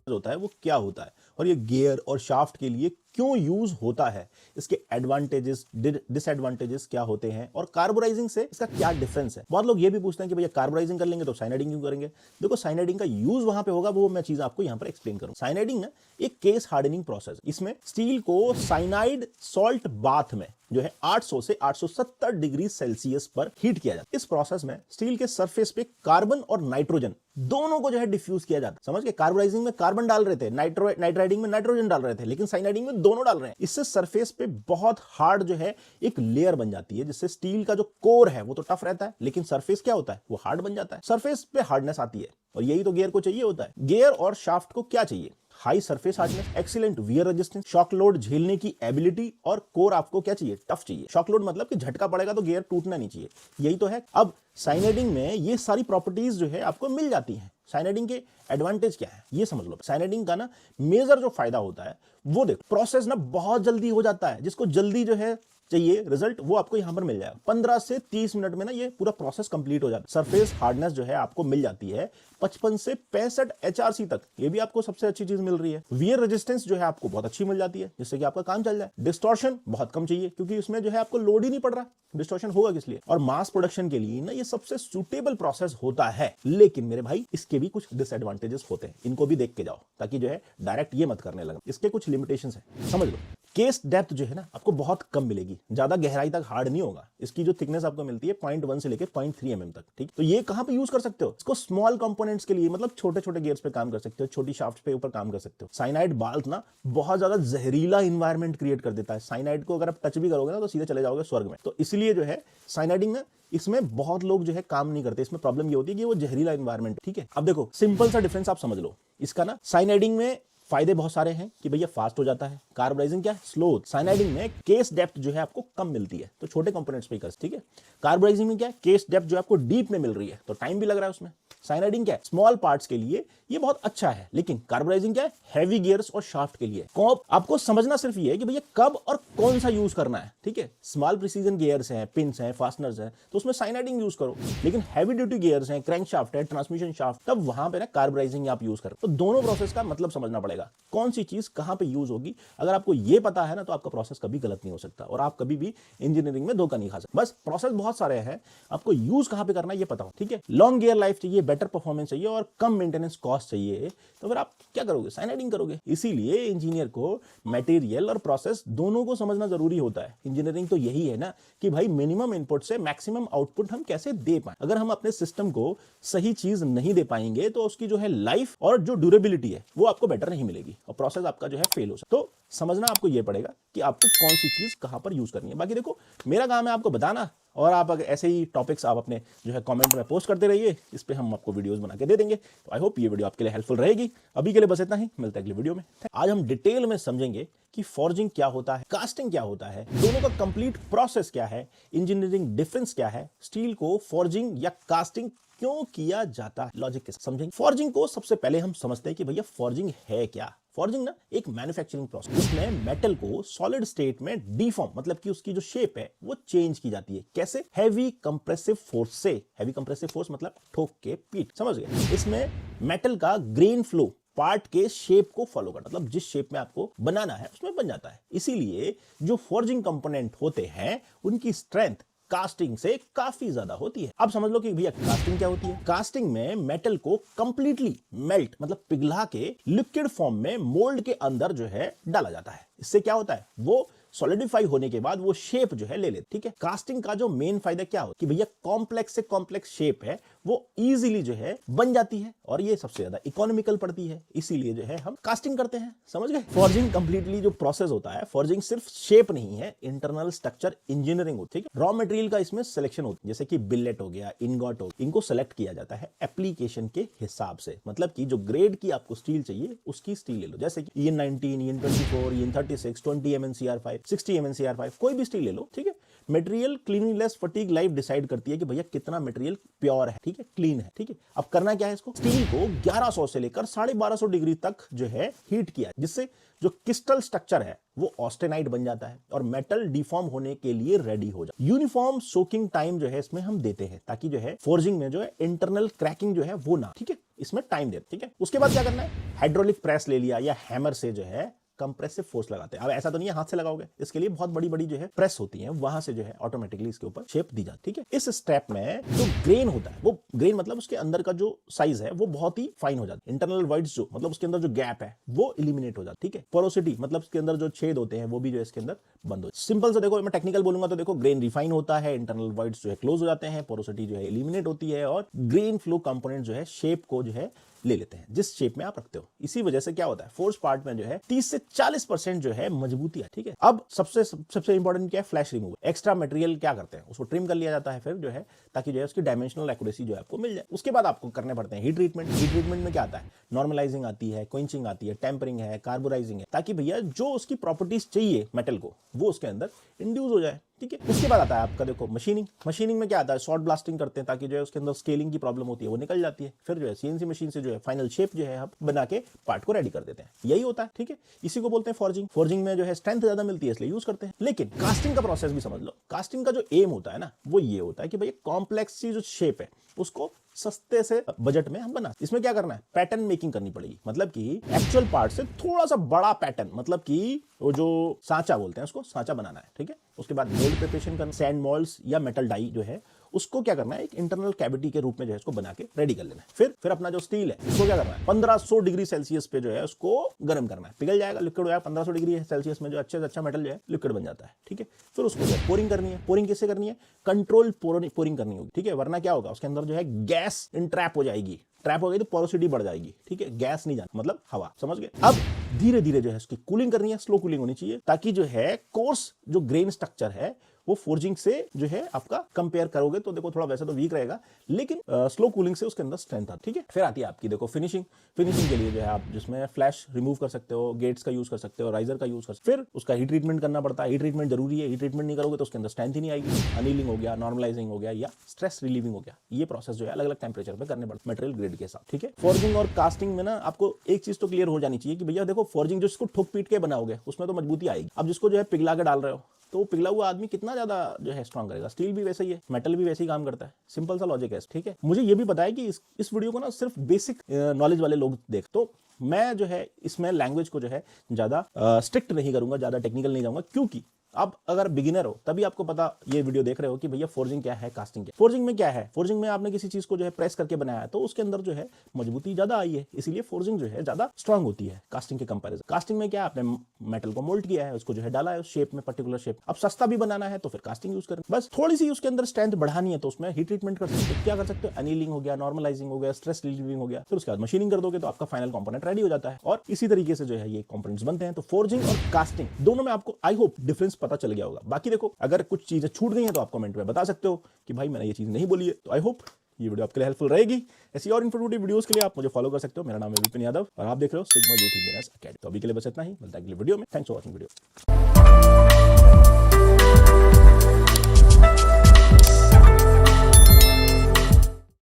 होता है वो क्या होता है और ये गियर और शाफ्ट के लिए क्यों यूज होता है, इसके एडवांटेजेस डिसएडवांटेजेस क्या होते हैं और कार्बोराइजिंग से इसका क्या डिफरेंस है। बहुत लोग ये भी पूछते हैं कि भैया कार्बोराइजिंग कर लेंगे तो साइनाइडिंग क्यों करेंगे। देखो साइनाइडिंग का यूज वहां पे होगा, वो मैं चीज आपको यहां पर एक्सप्लेन करूं। साइनाइडिंग ना एक केस हार्डनिंग प्रोसेस, इसमें स्टील को साइनाइड सॉल्ट बाथ में जो है 800 से 870 डिग्री सेल्सियस पर हीट किया जाता है। इस प्रोसेस में स्टील के सरफेस पे कार्बन और नाइट्रोजन दोनों को जो है डिफ्यूज किया जाता है। समझ गए? कार्बोराइजिंग में कार्बन डाल रहे थे, नाइट्राइडिंग में नाइट्रोजन डाल रहे थे, लेकिन साइनाइडिंग में दोनों डाल रहे हैं। इससे सरफेस पे बहुत हार्ड जो है एक लेयर बन जाती है, जिससे स्टील का जो कोर है वो तो टफ रहता है, लेकिन सरफेस क्या होता है वो हार्ड बन जाता है। सरफेस पे हार्डनेस आती है और यही तो गियर को चाहिए होता है। गियर और शाफ्ट को क्या चाहिए, high surface hardness, excellent wear resistance, shock load झेलने की एबिलिटी, और कोर आपको क्या चाहिए, टफ चाहिए। शॉक लोड मतलब कि झटका पड़ेगा तो गियर टूटना नहीं चाहिए, यही तो है। अब साइनाइडिंग में ये सारी प्रॉपर्टीज जो है आपको मिल जाती हैं। साइनाइडिंग के एडवांटेज क्या है ये समझ लो। साइनाइडिंग का ना मेजर जो फायदा होता है वो देखो, प्रोसेस ना बहुत जल्दी हो जाता है। जिसको जल्दी जो है चाहिए रिजल्ट वो आपको यहां पर मिल जाएगा। 15 से 30 मिनट में ना ये पूरा प्रोसेस कंप्लीट हो जाता है। सरफेस हार्डनेस जो है आपको मिल जाती है 55 से 65 HRC तक, ये भी आपको सबसे अच्छी चीज मिल रही है। वियर रेजिस्टेंस जो है आपको बहुत अच्छी मिल जाती है, जिससे कि आपका काम चल जाए। डिस्टॉर्शन बहुत कम चाहिए क्योंकि इसमें जो है आपको लोड ही नहीं पड़ रहा, डिस्टॉर्शन होगा किस लिए। और मास प्रोडक्शन के लिए ना ये सबसे सुटेबल प्रोसेस होता है। लेकिन मेरे भाई इसके भी कुछ डिसएडवांटेजेस होते हैं, इनको भी देख के जाओ ताकि जो है डायरेक्ट ये मत करने लगे। इसके कुछ लिमिटेशंस है, समझ लो। केस डेप्थ जो है ना आपको बहुत कम मिलेगी, ज्यादा गहराई तक हार्ड नहीं होगा। इसकी जो थिकनेस आपको मिलती है 0.1 से लेकर 0.3 mm तक, ठीक। तो ये कहां पे यूज कर सकते हो, इसको स्मॉल कंपोनेंट्स के लिए, मतलब छोटे छोटे गियर्स पे काम कर सकते हो, छोटी शाफ्ट पे ऊपर काम कर सकते हो। साइनाइड बाल्ट ना बहुत ज्यादा जहरीला इन्वायरमेंट क्रिएट कर देता है। साइनाइड को अगर आप टच भी करोगे ना तो सीधे चले जाओगे स्वर्ग में। तो इसलिए जो है साइनाइडिंग ना इसमें बहुत लोग जो है काम नहीं करते। इसमें प्रॉब्लम ये होती है कि वो जहरीला इन्वायरमेंट, ठीक है। अब देखो सिंपल सा डिफरेंस आप समझ लो इसका ना। साइनाइडिंग में फायदे बहुत सारे हैं कि भैया फास्ट हो जाता है, कार्बोराइजिंग क्या है स्लो। साइनाइडिंग में केस डेप्थ जो है आपको कम मिलती है, तो छोटे कंपोनेंट्स पे कर, ठीक है। कार्बोराइजिंग में क्या है, केस डेप्थ जो आपको डीप में मिल रही है तो टाइम भी लग रहा है उसमें। साइनाइडिंग क्या है, स्मॉल पार्ट्स के लिए ये बहुत अच्छा है, लेकिन कार्बोराइजिंग क्या है, हैवी गियर्स और शाफ्ट के लिए। आपको समझना सिर्फ ये है कि भैया कब और कौन सा यूज करना है, ठीक है। स्मॉल प्रिसीजन गियर्स हैं, पिन्स हैं, फास्टनर्स हैं, तो उसमें साइनाइडिंग यूज करो। लेकिन हैवी ड्यूटी गियर्स हैं, क्रैंक शाफ्ट है, ट्रांसमिशन शाफ्ट, तब वहां पे ना कार्बोराइजिंग आप यूज करो। तो दोनों प्रोसेस का मतलब समझना पड़ेगा। जाएगा कौन सी चीज कहां पे यूज होगी। अगर आपको ये पता है ना तो आपका प्रोसेस कभी गलत नहीं हो सकता और आप कभी भी इंजीनियरिंग में धोखा नहीं खा सकते। बस प्रोसेस बहुत सारे हैं, आपको यूज कहां पे करना है ये पता हो, ठीक है। लॉन्ग गियर लाइफ चाहिए, बेटर परफॉर्मेंस चाहिए और कम मेंटेनेंस कॉस्ट चाहिए, तो फिर आप क्या करोगे, साइनाइडिंग करोगे। इसीलिए इंजीनियर को मटेरियल और प्रोसेस दोनों को समझना जरूरी होता है। इंजीनियरिंग तो यही है ना कि भाई मिनिमम इनपुट से मैक्सिमम आउटपुट हम कैसे दे पाए। अगर हम अपने सिस्टम को सही चीज नहीं दे पाएंगे तो उसकी जो है लाइफ और जो ड्यूरेबिलिटी है वो आपको बेटर नहीं मिलेगी और प्रोसेस आपका जो है फेल हो सकता है। तो समझना आपको ये पड़ेगा कि आपको कौन सी चीज कहां पर यूज करनी है। बाकी देखो मेरा काम है आपको बताना, और आप अगर ऐसे ही टॉपिक्स आप अपने जो है कमेंट में पोस्ट करते रहिए, इस पे हम आपको वीडियोस बना के दे देंगे। तो आई होप ये वीडियो आपके लिए हेल्पफुल रहेगी। अभी के लिए बस इतना ही, मिलता है अगले वीडियो में। आज हम डिटेल में समझेंगे कि फॉर्जिंग क्या होता है, कास्टिंग क्या होता है, दोनों का कंप्लीट प्रोसेस क्या है, इंजीनियरिंग डिफरेंस क्या है, स्टील को फॉर्जिंग या कास्टिंग क्यों किया जाता है, लॉजिक के साथ समझेंगे। फॉर्जिंग को सबसे पहले हम समझते हैं कि भैया फॉर्जिंग है क्या। फॉर्जिंग ना एक मैन्युफैक्चरिंग प्रोसेस, जिसमें मेटल को सॉलिड स्टेट में डीफॉर्म, मतलब कि उसकी जो शेप है वो चेंज की जाती है। कैसे? हैवी कंप्रेसिव फोर्स से। हैवी कंप्रेसिव फोर्स मतलब ठोक के पीट, समझ गए। इसमें मेटल का ग्रेन फ्लो पार्ट के शेप को फॉलो कर, मतलब जिस शेप में आपको बनाना है उसमें बन जाता है। इसीलिए जो फॉर्जिंग कंपोनेंट होते हैं उनकी स्ट्रेंथ कास्टिंग से काफी ज्यादा होती है। अब समझ लो कि भैया कास्टिंग क्या होती है। कास्टिंग में मेटल को कंप्लीटली मेल्ट, मतलब पिघला के लिक्विड फॉर्म में मोल्ड के अंदर जो है डाला जाता है। इससे क्या होता है, वो सॉलिडिफाई होने के बाद वो शेप जो है ले लेते, ठीक है। कास्टिंग का जो मेन फायदा क्या हो कि भैया कॉम्प्लेक्स से कॉम्प्लेक्स शेप है वो इजीली जो है बन जाती है और ये सबसे ज्यादा इकोनॉमिकल पड़ती है, इसीलिए जो है हम कास्टिंग करते हैं, समझ गए। फॉर्जिंग कंप्लीटली जो प्रोसेस होता है, फॉर्जिंग सिर्फ शेप नहीं है, इंटरनल स्ट्रक्चर इंजीनियरिंग होती है, ठीक है। रॉ मटेरियल का इसमें सिलेक्शन होती है, जैसे कि बिलेट हो गया, इनगॉट हो गया, इनको सेलेक्ट किया जाता है एप्लीकेशन के हिसाब से, मतलब कि जो ग्रेड की आपको स्टील चाहिए उसकी स्टील ले लो। जैसे कि EN19, EN24, EN36, 20 MnCr5, 60 MnCr5, कोई भी स्टील ले लो, ठीक है। मटेरियल क्लीनिंगनेस फटीग लाइफ डिसाइड करती है कि भैया कितना मटेरियल प्योर है, ठीक है, क्लीन है, ठीक है। अब करना क्या है, इसको स्टील को 1100 से लेकर 1250 डिग्री तक जो है हीट किया, जिससे जो क्रिस्टल स्ट्रक्चर है वो ऑस्टेनाइट बन जाता है और मेटल डिफॉर्म होने के लिए रेडी हो जाता है। यूनिफॉर्म सोकिंग टाइम जो है इसमें हम देते हैं ताकि जो है फोर्जिंग में जो है इंटरनल क्रैकिंग जो है वो ना, ठीक है, इसमें टाइम देते, ठीक है। उसके बाद क्या करना है, हाइड्रोलिक प्रेस ले लिया या हैमर से जो है कंप्रेसिव फोर्स लगाते हैं। अब ऐसा तो नहीं है हाथ से लगाओगे, इसके लिए बहुत बड़ी बड़ी जो है प्रेस होती है, वहां से जो है ऑटोमेटिकली इसके ऊपर शेप दी जाती है, ठीक है। इस स्टेप में जो ग्रेन होता है, वो ग्रेन मतलब उसके अंदर का जो साइज है वो बहुत ही फाइन हो जाता है। इंटरनल वॉइड्स जो मतलब उसके अंदर जो गैप है वो एलिमिनेट हो जाता है, ठीक है। पोरोसिटी मतलब उसके अंदर जो छेद होते हैं वो भी जो है इसके अंदर बंद हो। सिंपल से देखो, मैं टेक्निकल बोलूंगा तो देखो, ग्रेन रिफाइन होता है, इंटरनल वॉइड्स जो है क्लोज हो जाते हैं, पोरोसिटी जो है एलिमिनेट होती है और ग्रेन फ्लो कंपोनेंट जो है शेप को जो है ले लेते हैं जिस शेप में आप रखते हो। इसी वजह से क्या होता है, फोर्स पार्ट में जो है 30 से 40% जो है मजबूती है, ठीक है। अब सबसे इंपॉर्टेंट क्या है, फ्लैश रिमूव। एक्स्ट्रा मटेरियल क्या करते हैं, उसको ट्रिम कर लिया जाता है फिर जो है, ताकि जो है उसकी डायमेंशनल एक्यूरेसी जो है आपको मिल जाए। उसके बाद आपको करने पड़ते हैं हीट ट्रीटमेंट। हीट ट्रीटमेंट में क्या आता है, नॉर्मलाइजिंग आती है, क्विंचिंग आती है, टेम्परिंग है, कार्बोराइजिंग है, ताकि भैया जो उसकी प्रॉपर्टीज चाहिए मेटल को वो उसके अंदर इंड्यूस हो जाए, ठीक है। उसके बाद आता है आपका देखो मशीनिंग। मशीनिंग में क्या आता है, शॉर्ट ब्लास्टिंग करते हैं ताकि जो है उसके अंदर स्केलिंग की प्रॉब्लम होती है वो निकल जाती है। फिर जो है CNC मशीन से जो है फाइनल शेप जो है हम बना के पार्ट को रेडी कर देते हैं, यही होता है, ठीक है। इसी को बोलते हैं फॉर्जिंग। फॉर्जिंग में जो है स्ट्रेंथ ज्यादा मिलती है इसलिए यूज करते हैं। लेकिन कास्टिंग का प्रोसेस भी समझ लो। कास्टिंग का जो एम होता है ना वो ये होता है कि भाई कॉम्प्लेक्स सी जो शेप है उसको सस्ते से बजट में हम बना। इसमें क्या करना है, पैटर्न मेकिंग करनी पड़ेगी, मतलब कि एक्चुअल पार्ट से थोड़ा सा बड़ा पैटर्न, मतलब कि वो जो सांचा बोलते हैं उसको सांचा बनाना है, ठीक है। उसके बाद मोल्ड प्रिपरेशन करना, सैंड मॉल्ड्स या मेटल डाई जो है उसको क्या करना है, एक इंटरनल कैविटी के रूप में जो है इसको बना के रेडी कर लेना है। फिर अपना जो स्टील है उसको क्या करना है, 1500 डिग्री सेल्सियस पे जो है उसको गर्म करना है, पिघल जाएगा, लिक्विड हो जाएगा। 1500 डिग्री सेल्सियस में जो अच्छे से अच्छा मेटल जो है लिक्विड बन जाता है, ठीक है। फिर उसको जो है पोरिंग करनी है। पोरिंग किससे करनी है, कंट्रोल पोरिंग करनी होगी, ठीक है, वरना क्या होगा, उसके अंदर जो है गैस इंट्रैप हो जाएगी। ट्रैप हो गई तो पोरोसिटी बढ़ जाएगी, ठीक है, गैस नहीं जाना, मतलब हवा, समझ गए। अब धीरे धीरे जो है उसकी कूलिंग करनी है, स्लो कूलिंग होनी चाहिए, ताकि जो है कोर्स जो ग्रेन स्ट्रक्चर है वो फोर्जिंग से जो है आपका कंपेयर करोगे तो देखो थोड़ा वैसे तो वीक रहेगा, लेकिन स्लो कूलिंग से उसके अंदर स्ट्रेंथ आती है, ठीक है। फिर आती है आपकी देखो फिनिशिंग। फिनिशिंग के लिए जो है आप जिसमें फ्लैश रिमूव कर सकते हो, गेट्स का यूज कर सकते हो, राइजर का यूज कर सकते हो। फिर उसका हीट ट्रीटमेंट करना पड़ता है। हीट ट्रीटमेंट जरूरी है, हीट ट्रीटमेंट नहीं करोगे तो उसके अंदर स्ट्रेंथ ही नहीं आएगी। अनिलिंग हो गया, नॉर्मलाइजिंग हो गया या स्ट्रेस रिलीविंग हो गया, ये प्रोसेस जो है अलग अलग टेम्परेचर पे करने पड़ते मटेरियल ग्रेड के साथ, ठीक है। फॉर्जिंग और कास्टिंग में ना आपको एक चीज तो क्लियर हो जानी चाहिए कि भैया देखो फॉर्जिंग जिसको ठोक पीट के बनाओगे उसमें तो मजबूती आएगी। अब जिसको जो है पिघला के डाल रहे हो तो पिघला हुआ आदमी कितना ज्यादा जो है स्ट्रांग करेगा। स्टील भी वैसे ही है, मेटल भी वैसे ही काम करता है, सिंपल सा लॉजिक है, ठीक है। मुझे ये भी पता है कि इस वीडियो को ना सिर्फ बेसिक नॉलेज वाले लोग देख, तो मैं जो है इसमें लैंग्वेज को जो है ज्यादा स्ट्रिक्ट नहीं करूंगा, ज्यादा टेक्निकल नहीं जाऊंगा, क्योंकि अब अगर बिगिनर हो तभी आपको पता, ये वीडियो देख रहे हो कि भैया फोर्जिंग क्या है, कास्टिंग क्या है। फोर्जिंग में क्या है, फोर्जिंग में आपने किसी चीज को जो है प्रेस करके बनाया तो उसके अंदर जो है मजबूती ज्यादा आई है, इसीलिए फोर्जिंग जो है ज्यादा स्ट्रांग होती है कास्टिंग के कंपैरिजन। कास्टिंग में क्या, आपने मेटल को मोल्ड किया है, उसको जो है डाला है उस शेप में, पर्टिकुलर शेप। अब सस्ता भी बनाना है तो फिर कास्टिंग यूज करें, बस थोड़ी सी उसके अंदर स्ट्रेंथ बढ़ानी है तो उसमें हीट ट्रीटमेंट कर सकते हो। क्या कर सकते हो, एनीलिंग हो गया, नॉर्मलाइजिंग हो गया, स्ट्रेस रिलीविंग हो गया, फिर उसके बाद मशीनिंग कर दोगे तो आपका फाइनल कंपोनेंट रेडी हो जाता है। और इसी तरीके से जो है ये कंपोनेंट्स बनते हैं। तो फोर्जिंग और कास्टिंग दोनों में आपको आई होप डिफरेंस पता चल गया होगा। बाकी देखो, अगर कुछ चीजें छूट गई हैं तो आप कमेंट में बता सकते हो कि भाई मैंने ये चीज नहीं बोली है। तो आई होप ये वीडियो आपके लिए हेल्पफुल रहेगी। ऐसी और इन्फॉर्मेटिव वीडियोस के लिए आप मुझे फॉलो कर सकते हो। मेरा नाम है विपिन यादव और आप देख रहे हो सिग्मा यूथ इंजीनियर्स अकेडमी। तो अभी के लिए बस इतना ही, मिलता है अगले वीडियो में। Thanks for watching video.